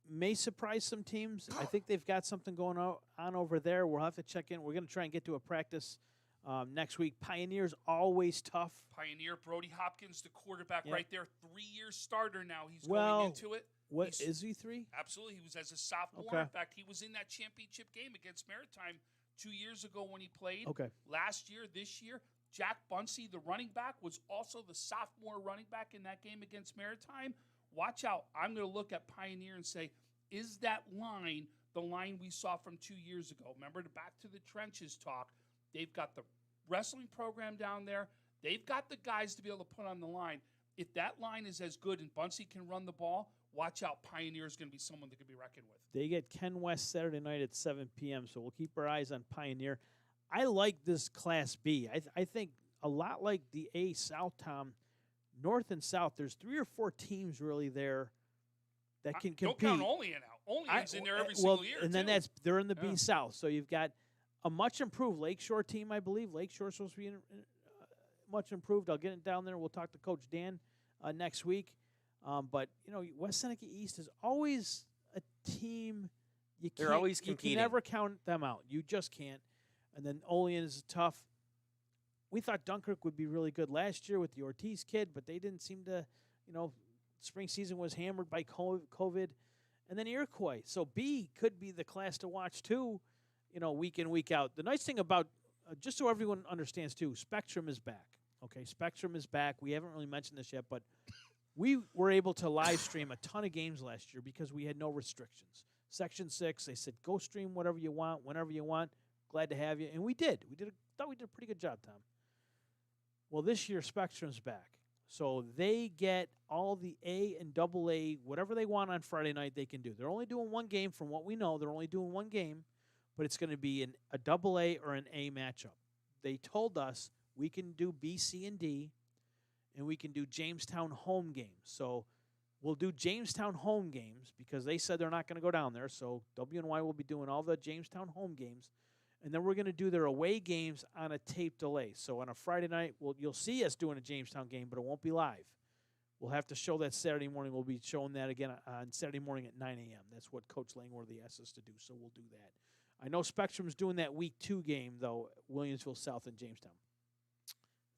may surprise some teams. I think they've got something going on over there. We'll have to check in. We're going to try and get to a practice next week. Pioneer's always tough. Pioneer, Brodie Hopkins, the quarterback Yep. right there. 3-year starter now. He's Well, going into it. What He's- is he 3? Absolutely. He was as a sophomore. Okay. In fact, he was in that championship game against Maritime 2 years ago when he played. Okay. Last year, this year, Jack Bunsey, the running back, was also the sophomore running back in that game against Maritime. Watch out. I'm going to look at Pioneer and say, is that line the line we saw from 2 years ago? Remember the back to the trenches talk. They've got the wrestling program down there. They've got the guys to be able to put on the line. If that line is as good and Bunsey can run the ball, watch out. Pioneer is going to be someone that can be reckoned with. They get Ken West Saturday night at 7 p.m., so we'll keep our eyes on Pioneer. I like this Class B. I think a lot like the A South, Tom, North and South, there's 3 or 4 teams really there that can compete. Don't count Olean out. Olean's in there every single year, and then too. they're in the B Yeah. South. So you've got a much improved Lakeshore team, I believe. Lakeshore's supposed to be much improved. I'll get it down there. We'll talk to Coach Dan next week. But, West Seneca East is always a team They're always you can competing. never count them out. You just can't. And then Olean is tough. We thought Dunkirk would be really good last year with the Ortiz kid, but they didn't seem to, spring season was hammered by COVID. And then Iroquois. So B could be the class to watch too, week in, week out. The nice thing about, just so everyone understands too, Spectrum is back. Okay, Spectrum is back. We haven't really mentioned this yet, but we were able to live stream a ton of games last year because we had no restrictions. Section 6, they said, go stream whatever you want, whenever you want. Glad to have you. And we did. Thought we did a pretty good job, Tom. Well, this year, Spectrum's back. So they get all the A and double A, whatever they want on Friday night, they can do. They're only doing one game from what we know. They're only doing one game, but it's going to be a double A or an A matchup. They told us we can do B, C, and D, and we can do Jamestown home games. So we'll do Jamestown home games because they said they're not going to go down there. So WNY will be doing all the Jamestown home games. And then we're going to do their away games on a tape delay. So on a Friday night, you'll see us doing a Jamestown game, but it won't be live. We'll have to show that Saturday morning. We'll be showing that again on Saturday morning at 9 a.m. That's what Coach Langworthy asked us to do, so we'll do that. I know Spectrum's doing that Week 2 game, though, Williamsville South and Jamestown.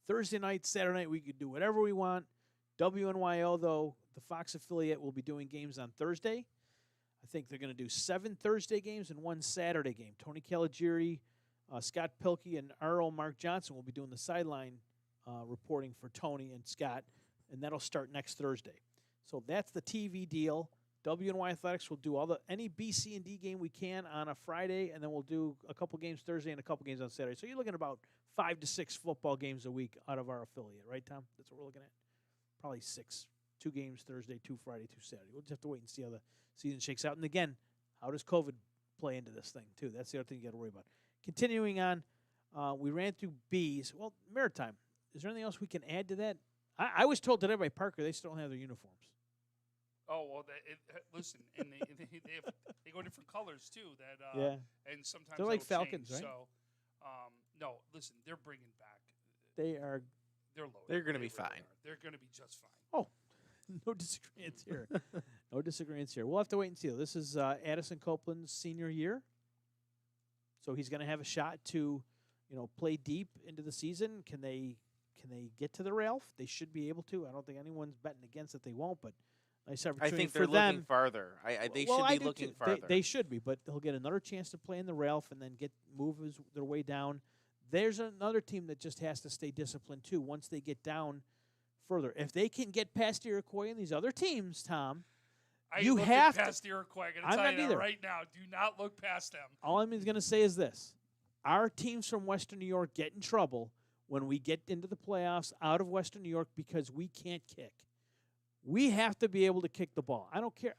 Thursday night, Saturday night, we could do whatever we want. WNYO, though, the Fox affiliate, will be doing games on Thursday. I think they're going to do 7 Thursday games and 1 Saturday game. Tony Caligiuri, Scott Pilkey, and R.O. Mark Johnson will be doing the sideline reporting for Tony and Scott, and that'll start next Thursday. So that's the TV deal. WNY Athletics will do any B, C, and D game we can on a Friday, and then we'll do a couple games Thursday and a couple games on Saturday. So you're looking at about 5 to 6 football games a week out of our affiliate, right, Tom? That's what we're looking at. Probably 6. 2 games Thursday, 2 Friday, 2 Saturday. We'll just have to wait and see how the season shakes out. And again, how does COVID play into this thing too? That's the other thing you got to worry about. Continuing on, we ran through B's. Well, Maritime. Is there anything else we can add to that? I was told today by Parker they still don't have their uniforms. Oh well, listen, and they go different colors too. Yeah, and sometimes they're like they'll Falcons, change, right? So, no, listen, they're bringing back. They're loaded. They're going to be They really fine. are. They're going to be just fine. Oh, no disagreements here. No disagreements here. We'll have to wait and see. This is Addison Copeland's senior year, so he's going to have a shot to, play deep into the season. Can they get to the Ralph? They should be able to. I don't think anyone's betting against that they won't, but nice opportunity I think for they're them. looking farther. They Well, I should be do looking too. farther. They should be, but he'll get another chance to play in the Ralph and then move their way down. There's another team that just has to stay disciplined too. Once they get down further, if they can get past Iroquois and these other teams, Tom, you have to. Past Iroquois. I'm I'm going to not tell you either. that right now. Do not look past them. All I'm going to say is this: our teams from Western New York get in trouble when we get into the playoffs out of Western New York because we can't kick. We have to be able to kick the ball. I don't care.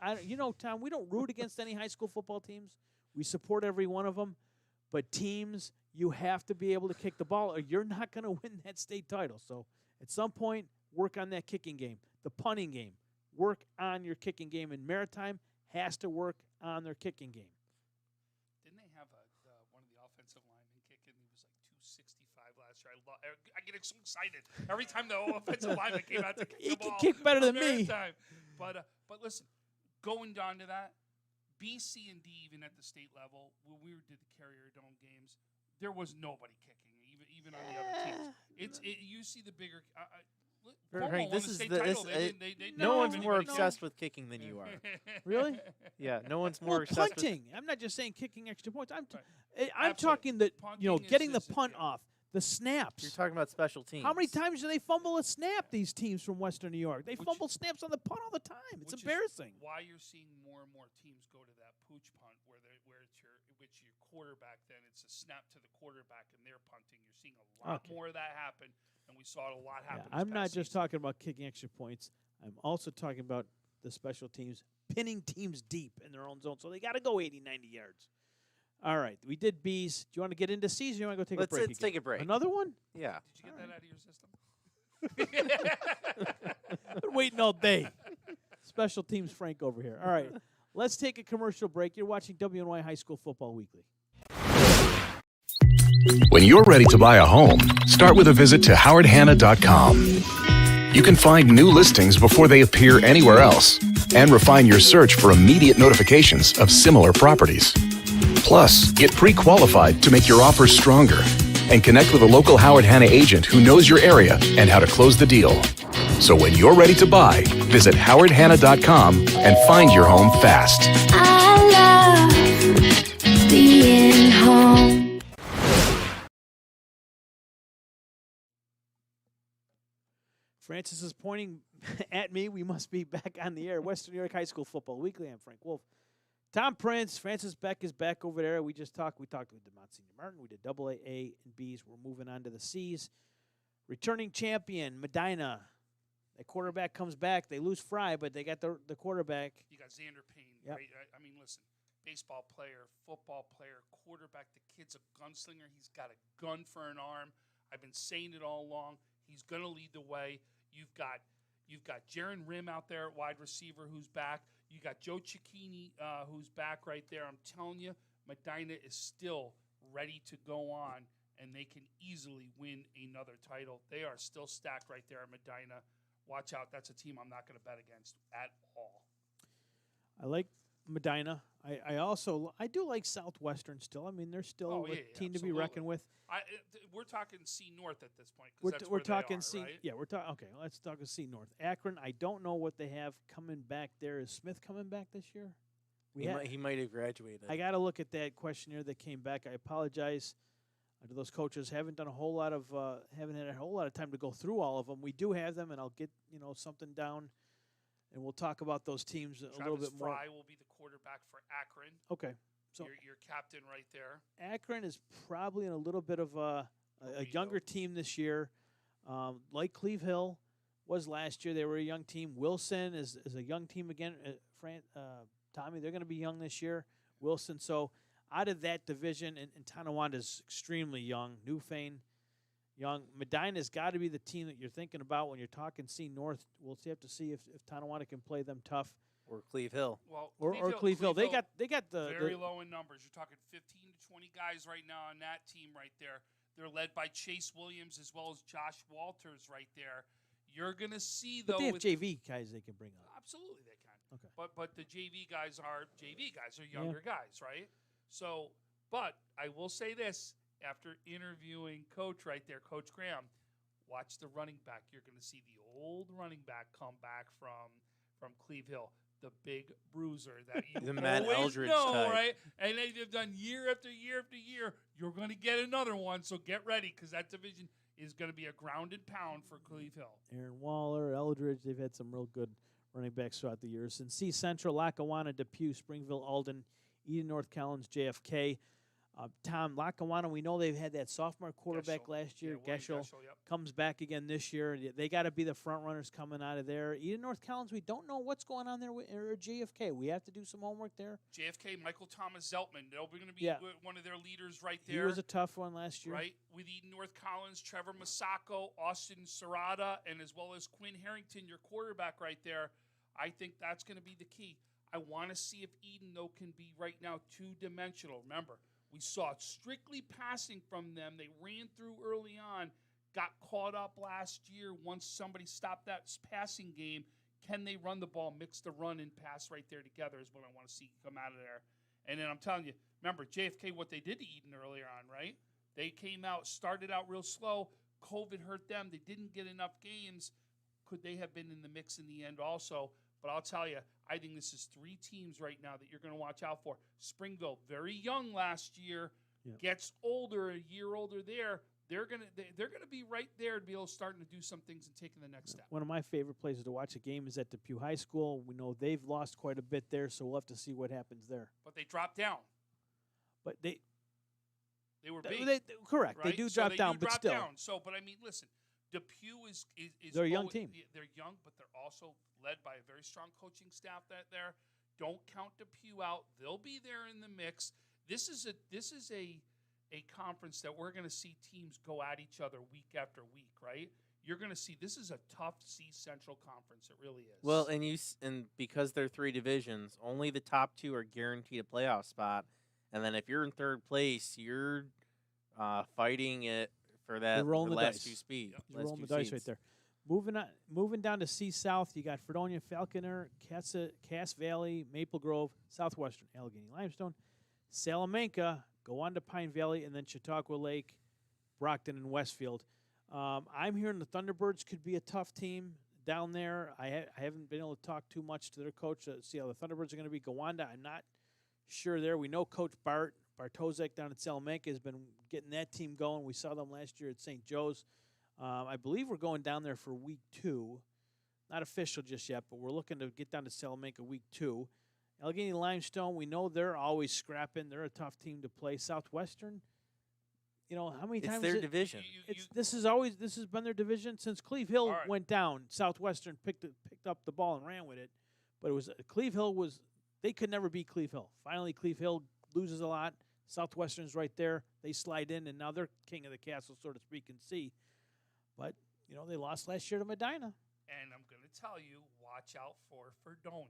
Tom, we don't root against any high school football teams. We support every one of them. But teams, you have to be able to kick the ball or you're not going to win that state title. So at some point, work on that kicking game. The punting game, work on your kicking game. And Maritime has to work on their kicking game. Didn't they have one of the offensive linemen kicking? He was like 265 last year. I get so excited every time the offensive lineman came out to kick He the can ball. kick better than me. Maritime. But listen, going down to that, B, C, and D, even at the state level, when we did the Carrier Dome games, there was nobody kicking, even on the other teams. You see the bigger. Frank, Cuomo won the state title. No one's have more anybody obsessed with kicking than you are. Really? Yeah, no one's more Well, obsessed punting. I'm not just saying kicking extra points. I'm Absolutely. talking that Punting getting the is punt off, the snaps. You're talking about special teams. How many times do they fumble a snap? These teams from Western New York, they fumble snaps on the punt all the time. It's Which is embarrassing. Why you're seeing more and more teams go to that pooch punt, where it's your quarterback. Then it's a snap to the quarterback, and they're punting. You're seeing a lot more of that happen, and we saw it a lot happen. I'm not just talking about kicking extra points. I'm also talking about the special teams pinning teams deep in their own zone, so they got to go 80, 90 yards. All right, we did B's. Do you want to get into C's? Or do you want to go take a break? Let's take a break. Another one? Yeah. Did you get that out of your system? Been waiting all day. Special teams Frank over here. All right, let's take a commercial break. You're watching WNY High School Football Weekly. When you're ready to buy a home, start with a visit to howardhanna.com. You can find new listings before they appear anywhere else and refine your search for immediate notifications of similar properties. Plus, get pre-qualified to make your offers stronger and connect with a local Howard Hanna agent who knows your area and how to close the deal. So when you're ready to buy, visit howardhanna.com and find your home fast. I love being home. Francis is pointing at me. We must be back on the air. Western New York High School Football Weekly. I'm Frank Wolf. Tom Prince, Francis Beck is back over there. We talked with DeMont Senior Martin. We did AA, A, and B's. We're moving on to the C's. Returning champion, Medina. The quarterback comes back. They lose Fry, but they got the quarterback. You got Xander Payne, Yep. right? I mean, listen, baseball player, football player, quarterback. The kid's a gunslinger. He's got a gun for an arm. I've been saying it all along. He's going to lead the way. You've got Jaron Rim out there at wide receiver who's back. You got Joe Cicchini who's back right there. I'm telling you, Medina is still ready to go on, and they can easily win another title. They are still stacked right there at Medina. Watch out. That's a team I'm not going to bet against at all. I like Medina. I do like Southwestern still. I mean, they're still a team to be reckoned with. We're talking C North at this point. We're talking they are, C. right? Yeah, we're talking. Okay, let's talk C North. Akron. I don't know what they have coming back there. Is Smith coming back this year? He might have graduated. I got to look at that questionnaire that came back. I apologize to those coaches. Haven't had a whole lot of time to go through all of them. We do have them, and I'll get something down and we'll talk about those teams a little Travis bit more. Fry will be the quarterback for Akron. Okay, so Your captain right there. Akron is probably in a little bit of a younger team this year, like Cleve Hill was last year. They were a young team. Wilson is a young team again. Tommy, they're going to be young this year. Wilson. So out of that division, and Tonawanda is extremely young. Newfane, young. Medina's got to be the team that you're thinking about when you're talking C North. We'll have to see if Tonawanda can play them tough. Or Cleve Hill. Well, Or Cleve Hill. They got the very low in numbers. You're talking 15 to 20 guys right now on that team right there. They're led by Chase Williams as well as Josh Walters right there. You're going to see, though. But they have with JV guys they can bring up. Absolutely, they can. Okay. But the JV guys are younger guys, right? So, but I will say this: after interviewing Coach right there, Coach Graham, watch the running back. You're going to see the old running back come back from Cleve Hill, the big bruiser that you The Matt always Eldridge know, type. right? And they've done year after year after year. You're going to get another one, so get ready because that division is going to be a grounded pound for Cleve Hill. Aaron Waller, Eldridge, they've had some real good running backs throughout the years. And C Central, Lackawanna, Depew, Springville, Alden, Eden, North Collins, JFK. Tom, Lackawanna, we know they've had that sophomore quarterback last year. William Geschel yep. comes back again this year. They got to be the front runners coming out of there. Eden, North Collins, we don't know what's going on there with or JFK. We have to do some homework there. JFK, Michael Thomas Zeltman, they're going to be one of their leaders right there. He was a tough one last year. Right, with Eden North Collins, Trevor Masako, Austin Serrata, and as well as Quinn Harrington, your quarterback right there. I think that's going to be the key. I want to see if Eden, though, can be right now two-dimensional. Remember, we saw strictly passing from them. They ran through early on, got caught up last year. Once somebody stopped that passing game, can they run the ball, mix the run and pass right there together is what I want to see come out of there. And then I'm telling you, remember, JFK, what they did to Eden earlier on, right? They came out, started out real slow. COVID hurt them. They didn't get enough games. Could they have been in the mix in the end also? But I'll tell you, I think this is three teams right now that you're going to watch out for. Springville, very young last year, gets older, a year older there. They're gonna be right there to be able to start to do some things and taking the next step. One of my favorite places to watch a game is at Depew High School. We know they've lost quite a bit there, so we'll have to see what happens there. But they dropped down. But they were big. Correct. Right? They do so drop they down, do but drop still. down. So, but I mean, listen, Depew is they're a young team. They're young, but they're also led by a very strong coaching staff there. Don't count Depew out. They'll be there in the mix. This is a conference that we're going to see teams go at each other week after week, right? You're going to see this is a tough C Central conference. It really is. Well, and because they're three divisions, only the top two are guaranteed a playoff spot. And then if you're in third place, you're fighting it for that rolling the last dice. two speed. You're last rolling two the dice seeds. right there. Moving down to C South, you got Fredonia, Falconer, Cass Valley, Maple Grove, Southwestern, Allegheny Limestone, Salamanca, go on to Pine Valley, and then Chautauqua Lake, Brockton, and Westfield. I'm hearing the Thunderbirds could be a tough team down there. I haven't been able to talk too much to their coach to see how the Thunderbirds are going to be. Gowanda, I'm not sure there. We know Coach Bartosek down at Salamanca has been getting that team going. We saw them last year at St. Joe's. I believe we're going down there for week 2. Not official just yet, but we're looking to get down to Salamanca week 2. Allegheny Limestone, we know they're always scrapping. They're a tough team to play. Southwestern, how many times? It's their division. This has been their division since Cleve Hill went down. Southwestern picked up the ball and ran with it, but it was Cleve Hill they could never beat Cleve Hill. Finally, Cleve Hill loses a lot. Southwestern's right there. They slide in, and now they're king of the castle, so to speak, and see. But, they lost last year to Medina. And I'm going to tell you, watch out for Fredonia.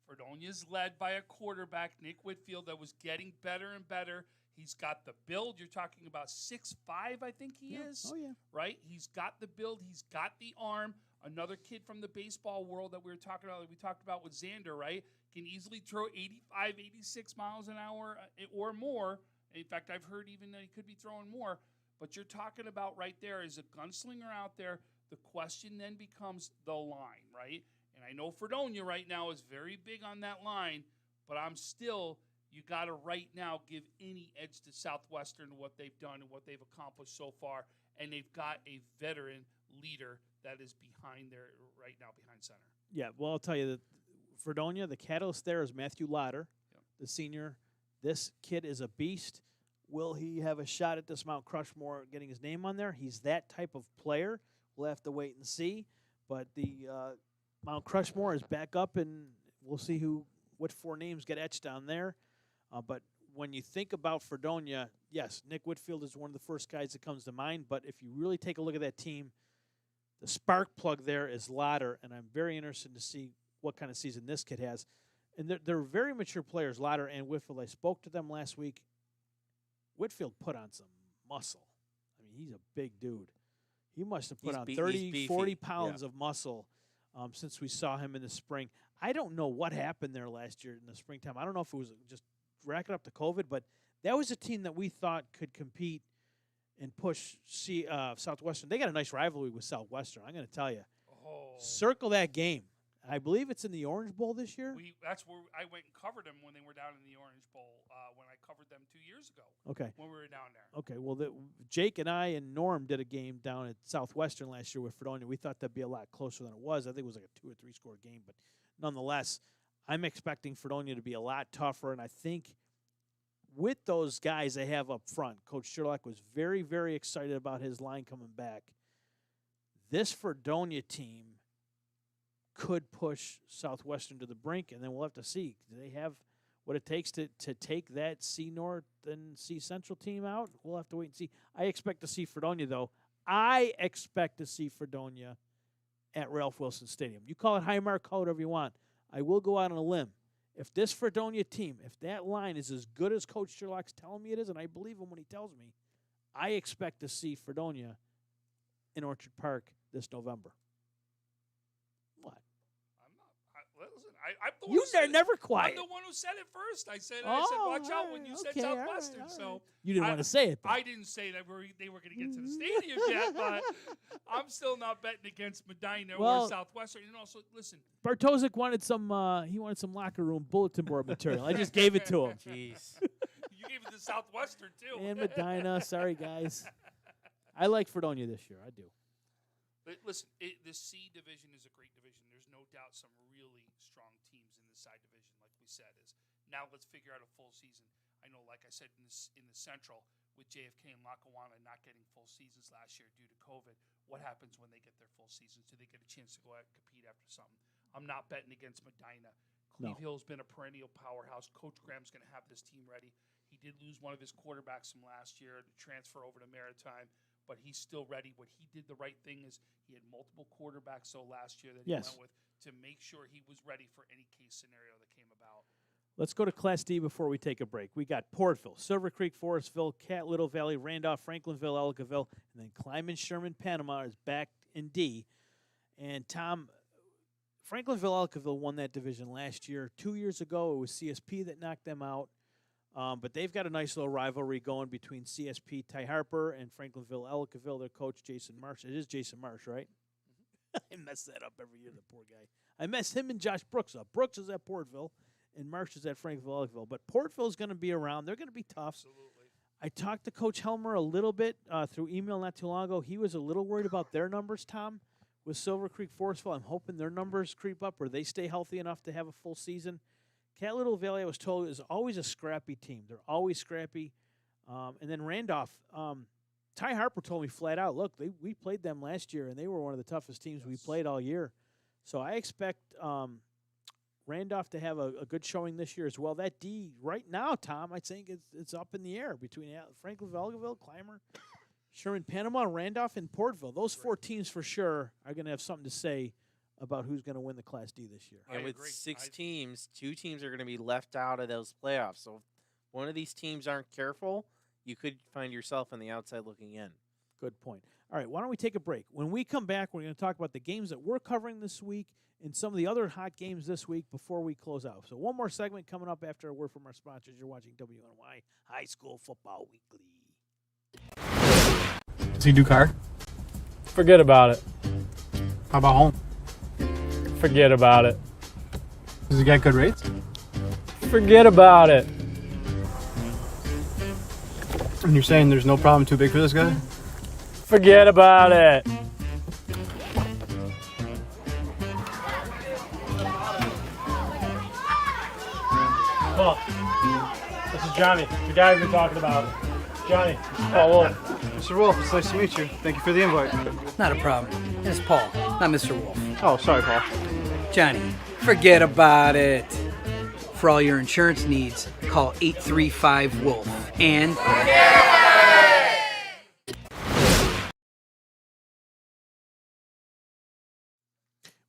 Fredonia's led by a quarterback, Nick Whitfield, that was getting better and better. He's got the build. You're talking about 6'5", I think he is. Oh, yeah. Right? He's got the build. He's got the arm. Another kid from the baseball world that we talked about with Xander, right? Can easily throw 85, 86 miles an hour or more. In fact, I've heard even that he could be throwing more. But you're talking about right there is a gunslinger out there. The question then becomes the line, right? And I know Fredonia right now is very big on that line, but you got to right now give any edge to Southwestern what they've done and what they've accomplished so far. And they've got a veteran leader that is behind there right now behind center. Yeah, well, I'll tell you that Fredonia, the catalyst there is Matthew Lauder, the senior. This kid is a beast. Will he have a shot at this Mount Crushmore getting his name on there? He's that type of player. We'll have to wait and see. But the Mount Crushmore is back up, and we'll see what 4 names get etched on there. But when you think about Fredonia, yes, Nick Whitfield is one of the first guys that comes to mind. But if you really take a look at that team, the spark plug there is Lauder, and I'm very interested to see what kind of season this kid has. And they're very mature players, Lauder and Whitfield. I spoke to them last week. Whitfield put on some muscle. I mean, he's a big dude. He must have put on 30, 40 pounds of muscle since we saw him in the spring. I don't know what happened there last year in the springtime. I don't know if it was just racking up the COVID, but that was a team that we thought could compete and push Southwestern. They got a nice rivalry with Southwestern, I'm going to tell you. Circle that game. I believe it's in the Orange Bowl this year. That's where I went and covered them when they were down in the Orange Bowl when I covered them 2 years ago. Okay. When we were down there. Okay. Well, Jake and I and Norm did a game down at Southwestern last year with Fredonia. We thought that'd be a lot closer than it was. I think it was like a 2 or 3 score game, but nonetheless, I'm expecting Fredonia to be a lot tougher. And I think with those guys they have up front, Coach Sherlock was very, very excited about his line coming back. This Fredonia team could push Southwestern to the brink, and then we'll have to see. Do they have what it takes to take that C North and C Central team out? We'll have to wait and see. I expect to see Fredonia, though. I expect to see Fredonia at Ralph Wilson Stadium. You call it Highmark, call it whatever you want. I will go out on a limb. If this Fredonia team, if that line is as good as Coach Sherlock's telling me it is, and I believe him when he tells me, I expect to see Fredonia in Orchard Park this November. What? Listen, I'm the one You who said are never quiet. I'm the one who said it first. I said, watch out when you said Southwestern. All right. So You didn't want to say it, though. I didn't say that they were going to get to the stadium yet, but I'm still not betting against Medina or Southwestern. And also, listen, Bartosik wanted some locker room bulletin board material. I just gave it to him. Jeez. you gave it to Southwestern too. And Medina, sorry guys. I like Fredonia this year. I do. But listen, the C division is a great division. There's no doubt some really strong teams in the side division, like we said. Is now let's figure out a full season. I know, like I said, in the Central, with JFK and Lackawanna not getting full seasons last year due to COVID, what happens when they get their full seasons? Do they get a chance to go out and compete after something? I'm not betting against Medina. Cleve Hill's been a perennial powerhouse. Coach Graham's going to have this team ready. He did lose one of his quarterbacks from last year to transfer over to Maritime, but he's still ready. What he did the right thing is he had multiple quarterbacks last year that he went with to make sure he was ready for any case scenario that came about. Let's go to Class D before we take a break. We got Portville, Silver Creek, Forestville, Cat Little Valley, Randolph, Franklinville, Ellicottville, and then Kleiman, Sherman, Panama is back in D. And Tom, Franklinville, Ellicottville won that division last year. 2 years ago, it was CSP that knocked them out. But they've got a nice little rivalry going between CSP, Ty Harper, and Franklinville, Ellicottville, their coach, Jason Marsh. It is Jason Marsh, right? I mess that up every year, the poor guy. I mess him and Josh Brooks up. Brooks is at Portville, and Marsh is at Franklinville, Ellicottville. But Portville is going to be around. They're going to be tough. Absolutely. I talked to Coach Helmer a little bit through email not too long ago. He was a little worried about their numbers, Tom, with Silver Creek, Forestville. I'm hoping their numbers creep up or they stay healthy enough to have a full season. Cat Little Valley, I was told, is always a scrappy team. They're always scrappy. And then Randolph, Ty Harper told me flat out, look, we played them last year, and they were one of the toughest teams we played all year. So I expect Randolph to have a good showing this year as well. That D right now, Tom, I think it's up in the air between Franklinville, Ellicottville, Clymer, Sherman, Panama, Randolph, and Portville. Those 4 teams for sure are going to have something to say about who's going to win the Class D this year. And with 6 teams, 2 teams are going to be left out of those playoffs. So if one of these teams aren't careful, you could find yourself on the outside looking in. Good point. All right, why don't we take a break? When we come back, we're going to talk about the games that we're covering this week and some of the other hot games this week before we close out. So one more segment coming up after a word from our sponsors. You're watching WNY High School Football Weekly. Does he do car? Forget about it. How about home? Forget about it. Does he get good rates? Forget about it. And you're saying there's no problem too big for this guy? Forget about it. Paul, this is Johnny, the guy we've been talking about. Johnny, Paul Wolf. Mr. Wolf, it's nice to meet you. Thank you for the invite. Not a problem. It's Paul, not Mr. Wolf. Oh, sorry, Paul. Johnny, forget about it. For all your insurance needs, call 835-WOLF. And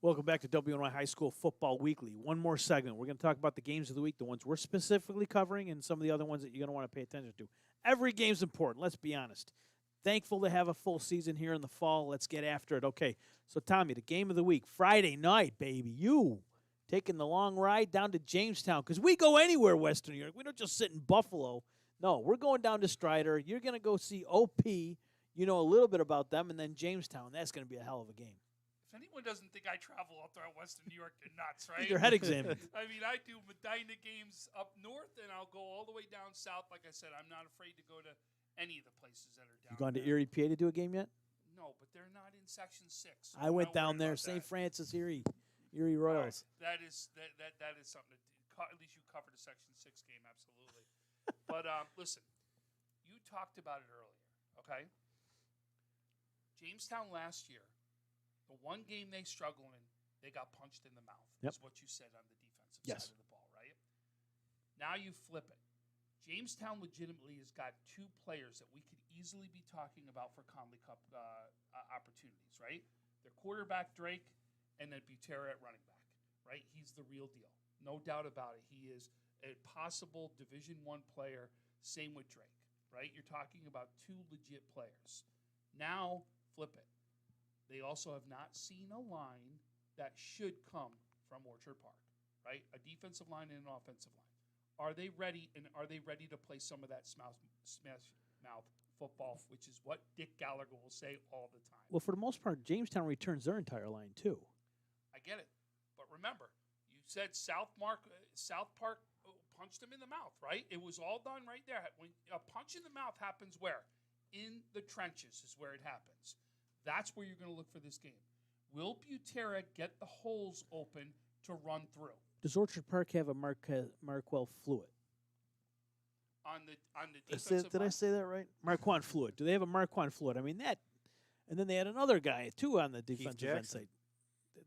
Welcome back to WNY High School Football Weekly. One more segment. We're going to talk about the games of the week, the ones we're specifically covering, and some of the other ones that you're going to want to pay attention to. Every game's important, let's be honest. Thankful to have a full season here in the fall. Let's get after it. Okay, so Tommy, the game of the week, Friday night, baby. You taking the long ride down to Jamestown, because we go anywhere, Western New York. We don't just sit in Buffalo. No, we're going down to Strider. You're going to go see OP. You know a little bit about them, and then Jamestown. That's going to be a hell of a game. If anyone doesn't think I travel up there at Western New York, they're nuts, right? Your head examined. I mean, I do Medina games up north, and I'll go all the way down south. Like I said, I'm not afraid to go to any of the places that are down You gone to there. Erie, PA to do a game yet? No, but they're not in Section 6. So I I'm went not down worried there, about St. that. Francis, Erie Royals. That is something. At least you covered a Section 6 game, absolutely. But listen, you talked about it earlier, okay? Jamestown last year, the one game they struggled in, they got punched in the mouth. Yep. Is what you said on the defensive Yes. side of the ball, right? Now you flip it. Jamestown legitimately has got two players that we could easily be talking about for Conley Cup opportunities, right? Their quarterback, Drake, and then Butera at running back, right? He's the real deal. No doubt about it. He is a possible Division I player. Same with Drake, right? You're talking about two legit players. Now, flip it. They also have not seen a line that should come from Orchard Park, right? A defensive line and an offensive line. Are they ready, and are they ready to play some of that smash mouth football, which is what Dick Gallagher will say all the time? Well, for the most part, Jamestown returns their entire line, too. I get it. But remember, you said South Park punched him in the mouth, right? It was all done right there. When a punch in the mouth happens where? In the trenches is where it happens. That's where you're going to look for this game. Will Butera get the holes open to run through? Does Orchard Park have a Marquel Fluid? On the defensive Did I line? say that right? Marquand Fluid. Do they have a Marquand Fluid? I mean, that. And then they had another guy, too, on the defensive end Jackson. side.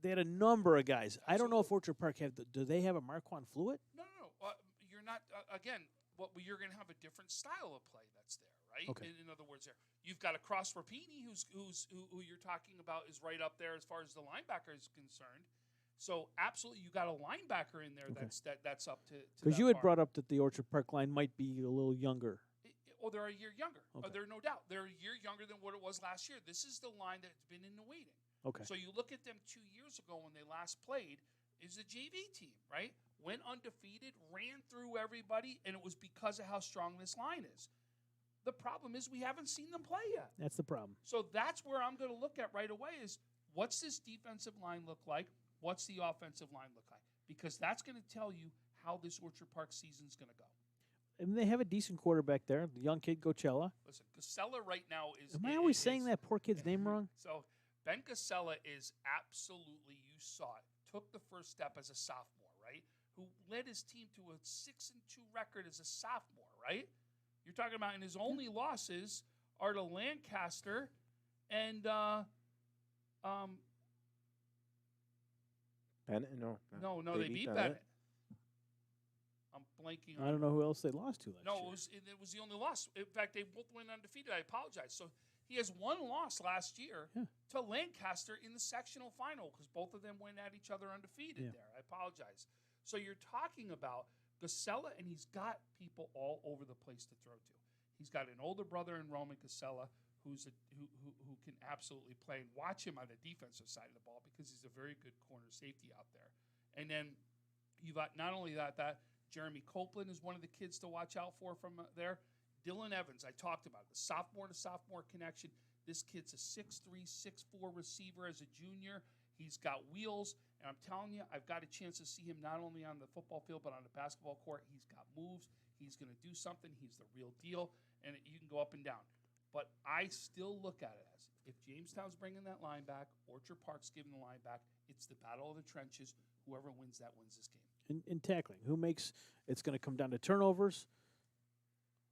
They had a number of guys. I don't know if Orchard Park have. Do they have a Marquand Fluid? No. You're not. Again, you're going to have a different style of play that's there, right? Okay. In other words, you've got a Cross Rapini who you're talking about is right up there as far as the linebacker is concerned. So absolutely, you got a linebacker in there Okay. that's up to. Because you had brought up that the Orchard Park line might be a little younger. They're a year younger. Okay. They're no doubt. They're a year younger than what it was last year. This is the line that's been in the waiting. Okay. So you look at them 2 years ago when they last played, is a JV team, right? Went undefeated, ran through everybody, and it was because of how strong this line is. The problem is we haven't seen them play yet. That's the problem. So that's where I'm going to look at right away is what's this defensive line look like? What's the offensive line look like? Because that's going to tell you how this Orchard Park season's going to go. And they have a decent quarterback there, the young kid Coachella. Listen, Casella right now is... Am I always saying that poor kid's name wrong? So Ben Casella is absolutely, you saw it, took the first step as a sophomore, right? Who led his team to a 6-2 record as a sophomore, right? You're talking about, and his only losses are to Lancaster and Bennett? No, they beat Bennett. I'm blanking on I don't know who else they lost to last year. it was the only loss. In fact, they both went undefeated. I apologize. So he has one loss last year to Lancaster in the sectional final because both of them went at each other undefeated there. I apologize. So you're talking about Casella, and he's got people all over the place to throw to. He's got an older brother in Roman Casella who can absolutely play. And watch him on the defensive side of the ball because he's a very good corner safety out there. And then you've got not only that Jeremy Copeland is one of the kids to watch out for from there. Dylan Evans, I talked about the sophomore to sophomore connection. This kid's a 6'3", 6'4" receiver as a junior. He's got wheels, and I'm telling you, I've got a chance to see him not only on the football field but on the basketball court. He's got moves. He's going to do something. He's the real deal, and you can go up and down. But I still look at it as if Jamestown's bringing that line back, Orchard Park's giving the line back, it's the battle of the trenches. Whoever wins that wins this game. in tackling. It's going to come down to turnovers.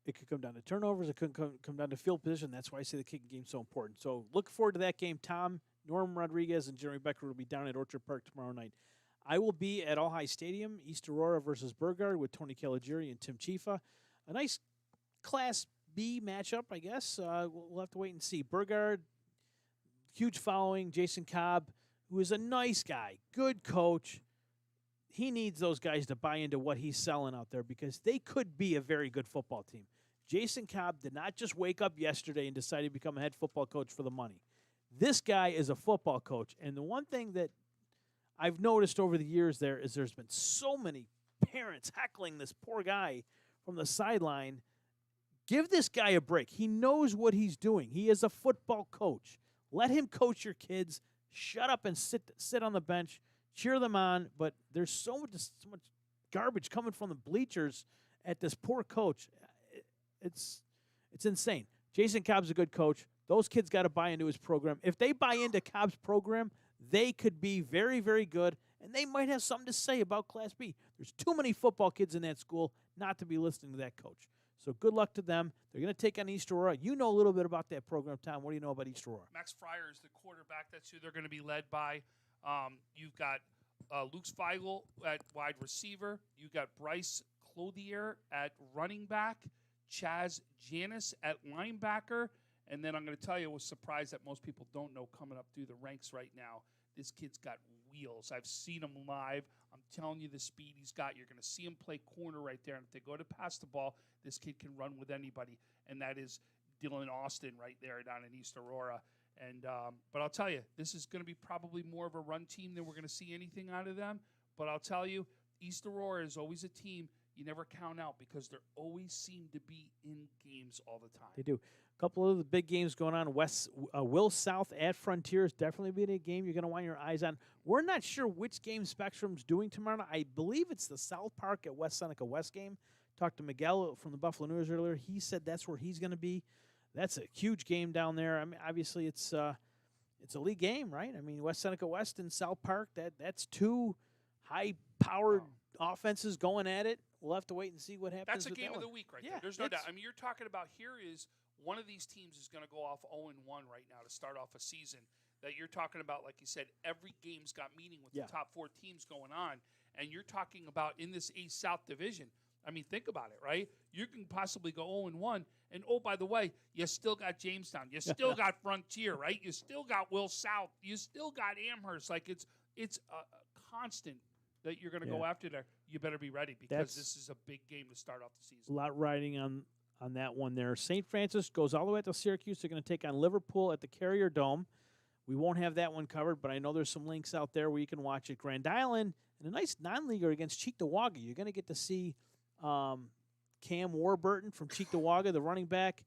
It could come down to turnovers. It could come down to field position. That's why I say the kicking game is so important. So look forward to that game. Tom, Norm Rodriguez, and Jeremy Becker will be down at Orchard Park tomorrow night. I will be at All High Stadium, East Aurora versus Burgard with Tony Caligiuri and Tim Chifa. A nice Class B matchup, I guess. We'll have to wait and see. Burgard, huge following. Jason Cobb, who is a nice guy, good coach. He needs those guys to buy into what he's selling out there because they could be a very good football team. Jason Cobb did not just wake up yesterday and decide to become a head football coach for the money. This guy is a football coach. And the one thing that I've noticed over the years there's been so many parents heckling this poor guy from the sideline. Give this guy a break. He knows what he's doing. He is a football coach. Let him coach your kids. Shut up and sit on the bench. Cheer them on, but there's so much garbage coming from the bleachers at this poor coach. It's insane. Jason Cobb's a good coach. Those kids got to buy into his program. If they buy into Cobb's program, they could be very, very good, and they might have something to say about Class B. There's too many football kids in that school not to be listening to that coach. So good luck to them. They're going to take on East Aurora. You know a little bit about that program, Tom. What do you know about East Aurora? Max Fryer is the quarterback. That's who they're going to be led by. You've got Luke Feigl at wide receiver. You've got Bryce Clothier at running back. Chaz Janis at linebacker. And then I'm going to tell you, I was surprised that most people don't know coming up through the ranks right now. This kid's got wheels. I've seen him live. I'm telling you the speed he's got. You're going to see him play corner right there. And if they go to pass the ball, this kid can run with anybody. And that is Dylan Austin right there down in East Aurora. And but I'll tell you, this is going to be probably more of a run team than we're going to see anything out of them. But I'll tell you, East Aurora is always a team you never count out because they always seem to be in games all the time. They do. A couple of the big games going on. Will South at Frontiers definitely be a game you're going to want your eyes on. We're not sure which game Spectrum's doing tomorrow night. I believe it's the South Park at West Seneca West game. Talked to Miguel from the Buffalo News earlier. He said that's where he's going to be. That's a huge game down there. I mean, obviously it's a league game, right? I mean, West Seneca West and South Park. That's two high-powered offenses going at it. We'll have to wait and see what happens. That's a game of the week right there. There's no doubt. I mean, you're talking about here is one of these teams is going to go off 0-1 right now to start off a season. That you're talking about, like you said, every game's got meaning with the top four teams going on. And you're talking about in this East South division. I mean, think about it, right? You can possibly go 0-1. And, oh, by the way, you still got Jamestown. You still got Frontier, right? You still got Will South. You still got Amherst. Like, it's a constant that you're going to go after there. You better be ready because this is a big game to start off the season. A lot riding on that one there. St. Francis goes all the way to Syracuse. They're going to take on Liverpool at the Carrier Dome. We won't have that one covered, but I know there's some links out there where you can watch it. Grand Island and a nice non-leaguer against Cheektowaga. You're going to get to see Cam Warburton from Cheektowaga, the running back.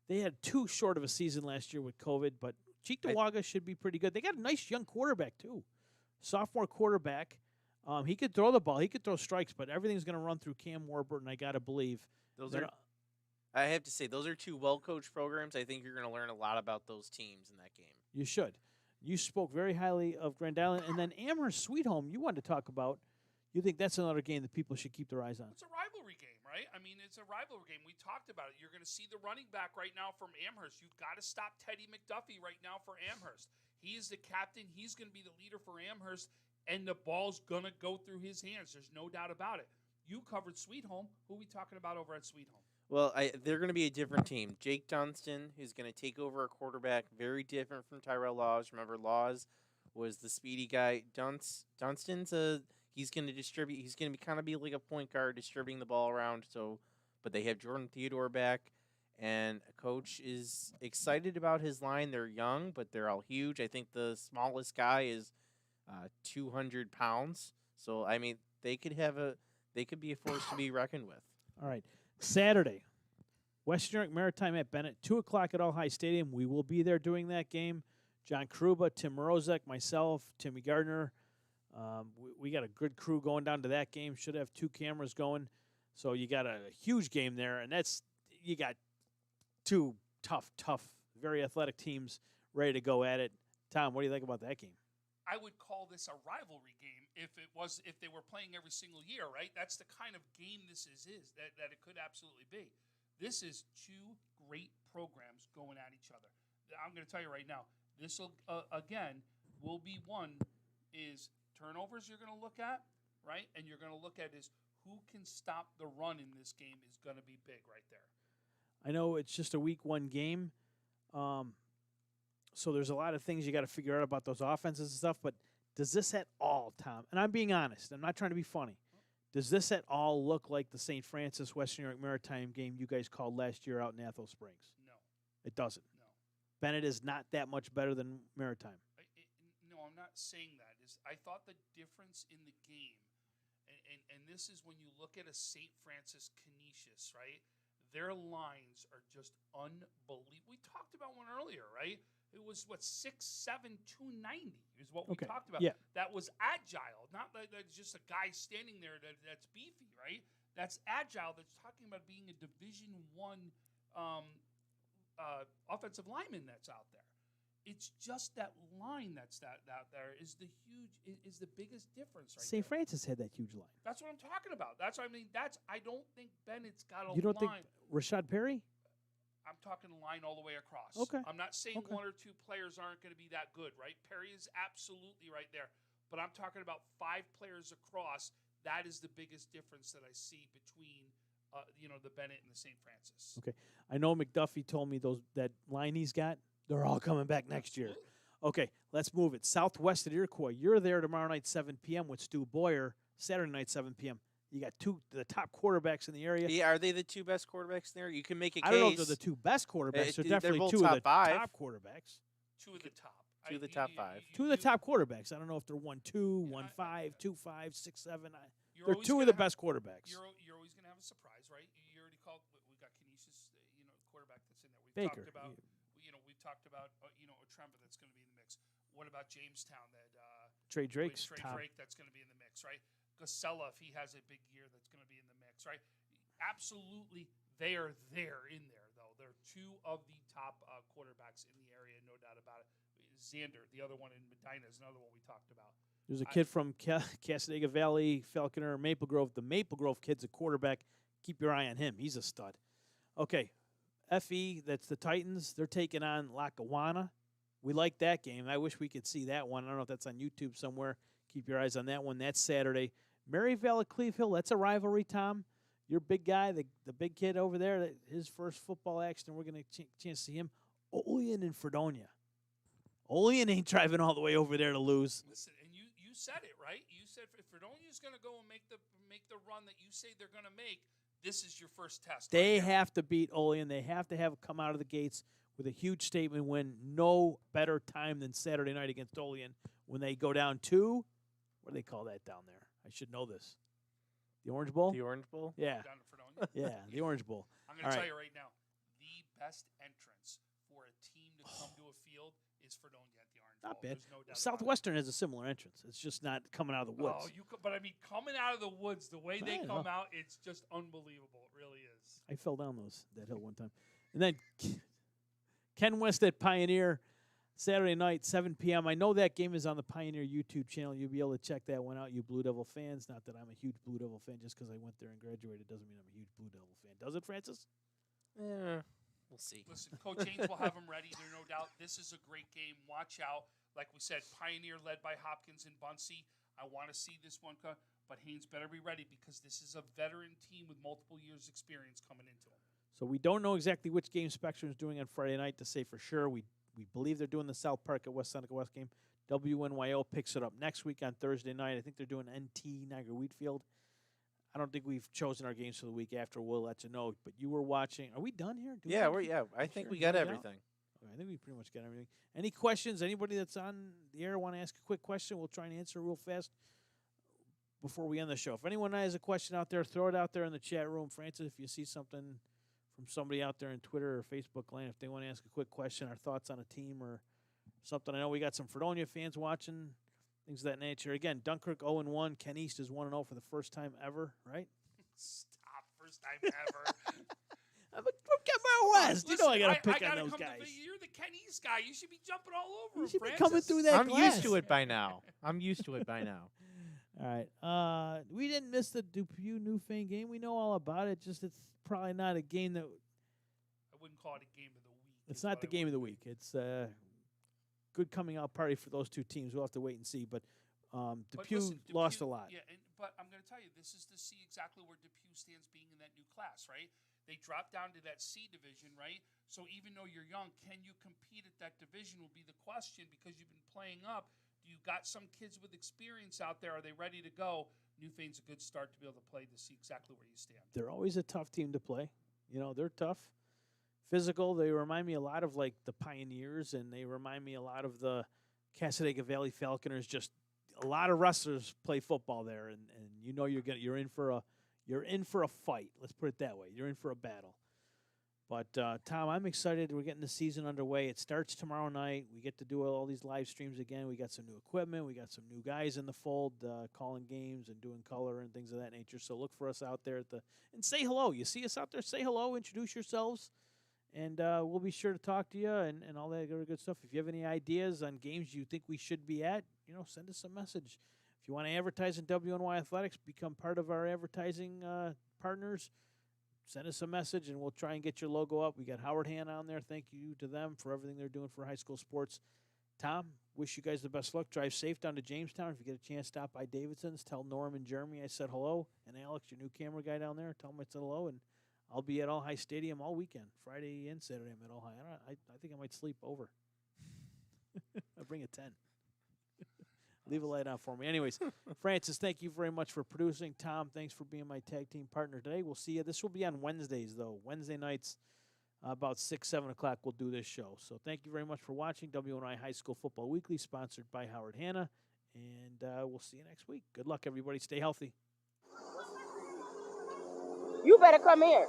They had too short of a season last year with COVID, but Cheektowaga should be pretty good. They got a nice young quarterback, too. Sophomore quarterback. He could throw the ball. He could throw strikes, but everything's going to run through Cam Warburton, I got to believe. I have to say, those are two well-coached programs. I think you're going to learn a lot about those teams in that game. You should. You spoke very highly of Grand Island. And then Amherst Sweet Home, you wanted to talk about. You think that's another game that people should keep their eyes on? It's a rivalry game, right? I mean, it's a rivalry game. We talked about it. You're going to see the running back right now from Amherst. You've got to stop Teddy McDuffie right now for Amherst. He is the captain. He's going to be the leader for Amherst. And the ball's going to go through his hands. There's no doubt about it. You covered Sweet Home. Who are we talking about over at Sweet Home? Well, they're going to be a different team. Jake Dunstan, who's going to take over a quarterback, very different from Tyrell Laws. Remember, Laws was the speedy guy. Dunstan's he's going to distribute. He's going to kind of be like a point guard, distributing the ball around. But they have Jordan Theodore back, and a coach is excited about his line. They're young, but they're all huge. I think the smallest guy is 200 pounds. So I mean, they could be a force to be reckoned with. All right, Saturday, Western New York Maritime at Bennett, 2:00 at All High Stadium. We will be there doing that game. John Kruba, Tim Morozek, myself, Timmy Gardner. We got a good crew going down to that game. Should have 2 cameras going. So you got a huge game there, and you got 2 tough, very athletic teams ready to go at it. Tom, what do you think about that game? I would call this a rivalry game if they were playing every single year, right? That's the kind of game this is that it could absolutely be. This is two great programs going at each other. I'm going to tell you right now, this will again will be one is turnovers you're going to look at, right? And you're going to look at is who can stop the run in this game is going to be big right there. I know it's just a week 1 game. So there's a lot of things you got to figure out about those offenses and stuff, but does this at all, Tom, and I'm being honest, I'm not trying to be funny, does this at all look like the St. Francis Western New York Maritime game you guys called last year out in Athol Springs? No. It doesn't. No. Bennett is not that much better than Maritime. No, I'm not saying that. I thought the difference in the game, and this is when you look at a St. Francis Canisius, right? Their lines are just unbelievable. We talked about one earlier, right? It was, 6'7", 290 is what we talked about. Yeah. That was agile, not that's just a guy standing there that's beefy, right? That's agile. That's talking about being a Division I offensive lineman that's out there. It's just that line that's out there is the biggest difference right St. there. Francis had that huge line. That's what I'm talking about. That's what I mean. I don't think Bennett's got a You don't line. think Rashad Perry? I'm talking line all the way across. Okay. I'm not saying Okay. one or two players aren't going to be that good, right? Perry is absolutely right there. But I'm talking about 5 players across. That is the biggest difference that I see between, the Bennett and the St. Francis. Okay. I know McDuffie told me that line he's got, they're all coming back next year. Okay, let's move it. Southwest at Iroquois. You're there tomorrow night, 7 p.m. with Stu Boyer. Saturday night, 7 p.m. You got the top quarterbacks in the area. Yeah, are they the 2 best quarterbacks there? You can make a case. I don't know if they're the 2 best quarterbacks. They're they're definitely both 2 of top the 5. top quarterbacks. 2 of the top. 2 of the top 5. 2 of the top quarterbacks. I don't know if they're 1-2, 1-5, 2-5, 6-7. They're always 2 of gonna the have- best quarterbacks. You're always going to have a surprise, right? You already called. We got Canisius, quarterback that's in there. We've Baker. talked about. We've talked about Otremba that's going to be in the mix. What about Jamestown? That Trey Drake's Trey top. Drake that's going to be in the mix, right? Casella, if he has a big year, that's going to be in the mix, right? Absolutely, they are there in there though. They're 2 of the top quarterbacks in the area, no doubt about it. Xander, the other one in Medina, is another one we talked about. There's a kid from Casadega Valley, Falconer, Maple Grove. The Maple Grove kid's a quarterback. Keep your eye on him. He's a stud. Okay, FE, that's the Titans. They're taking on Lackawanna. We like that game. I wish we could see that one. I don't know if that's on YouTube somewhere. Keep your eyes on that one. That's Saturday. Maryville at Cleve Hill, that's a rivalry, Tom. Your big guy, the big kid over there, his first football action, we're going to chance to see him. Olean and Fredonia. Olean ain't driving all the way over there to lose. Listen, and you said it, right? You said if Fredonia's going to go and make the run that you say they're going to make, this is your first test. They have to beat Olean. They have to come out of the gates with a huge statement win. No better time than Saturday night against Olean when they go down to, what do they call that down there? I should know this. The Orange Bowl? The Orange Bowl? Yeah. Down to Fredonia. Yeah, the Orange Bowl. I'm going to tell you right now, the best entrance for a team to come to a field is Fredonia at the Orange Not Bowl. bad. There's no doubt Southwestern has a similar entrance. It's just not coming out of the woods. but I mean, coming out of the woods, the way they I come know. out, it's just unbelievable. It really is. I fell down that hill one time. And then Ken West at Pioneer, Saturday night, 7 p.m. I know that game is on the Pioneer YouTube channel. You'll be able to check that one out, you Blue Devil fans. Not that I'm a huge Blue Devil fan. Just because I went there and graduated doesn't mean I'm a huge Blue Devil fan. Does it, Francis? Yeah, we'll see. Listen, Coach Haynes will have them ready. There's no doubt. This is a great game. Watch out. Like we said, Pioneer led by Hopkins and Bunsey. I want to see this one, but Haynes better be ready because this is a veteran team with multiple years' experience coming into them. So we don't know exactly which game Spectrum is doing on Friday night to say for sure. We believe they're doing the South Park at West Seneca West game. WNYO picks it up next week on Thursday night. I think they're doing NT Niagara Wheatfield. I don't think we've chosen our games for the week after. We'll let you know. But you were watching. Are we done here? I think we got everything. Okay, I think we pretty much got everything. Any questions? Anybody that's on the air want to ask a quick question? We'll try and answer real fast before we end the show. If anyone has a question out there, throw it out there in the chat room. Francis, if you see something from somebody out there in Twitter or Facebook land, if they want to ask a quick question, our thoughts on a team or something. I know we got some Fredonia fans watching, things of that nature. Again, Dunkirk 0-1. Ken East is 1-0 for the first time ever, right? Stop. First time ever. We're Kemar West. You know I got to pick on gotta those come guys. You're the Kenny's guy. You should be jumping all over. You should be Francis. coming through that I'm glass. used to it by now. All right. We didn't miss the Dupuis Newfane game. We know all about it. Just it's probably not a game that I wouldn't call it a game of the week. it's not the game of the week. It's a good coming out party for those two teams. We'll have to wait and see. But Dupuis listen, lost a lot. Yeah, but I'm going to tell you, this is to see exactly where Dupuis stands being in that new class, right? They dropped down to that C division, right? So even though you're young, can you compete at that division will be the question because you've been playing up. You got some kids with experience out there. Are they ready to go? Newfane's a good start to be able to play to see exactly where you stand. They're always a tough team to play. You know, they're tough. Physical. They remind me a lot of like the Pioneers, and they remind me a lot of the Cassadaga Valley Falconers. Just a lot of wrestlers play football there, and you know you're in for a fight. Let's put it that way. You're in for a battle. But, Tom, I'm excited. We're getting the season underway. It starts tomorrow night. We get to do all these live streams again. We got some new equipment. We got some new guys in the fold calling games and doing color and things of that nature. So look for us out there and say hello. You see us out there, say hello, introduce yourselves, and we'll be sure to talk to you and all that good stuff. If you have any ideas on games you think we should be at, send us a message. If you want to advertise in WNY Athletics, become part of our advertising partners, send us a message, and we'll try and get your logo up. We got Howard Hanna on there. Thank you to them for everything they're doing for high school sports. Tom, wish you guys the best luck. Drive safe down to Jamestown. If you get a chance, stop by Davidson's. Tell Norm and Jeremy I said hello. And Alex, your new camera guy down there, tell him I said hello. And I'll be at All High Stadium all weekend, Friday and Saturday. I'm at All High. I think I might sleep over. I'll bring a tent. Leave a light on for me. Anyways, Francis, thank you very much for producing. Tom, thanks for being my tag team partner today. We'll see you. This will be on Wednesdays, though. Wednesday nights, about 6, 7 o'clock, we'll do this show. So thank you very much for watching WNI High School Football Weekly, sponsored by Howard Hanna. And we'll see you next week. Good luck, everybody. Stay healthy. You better come here.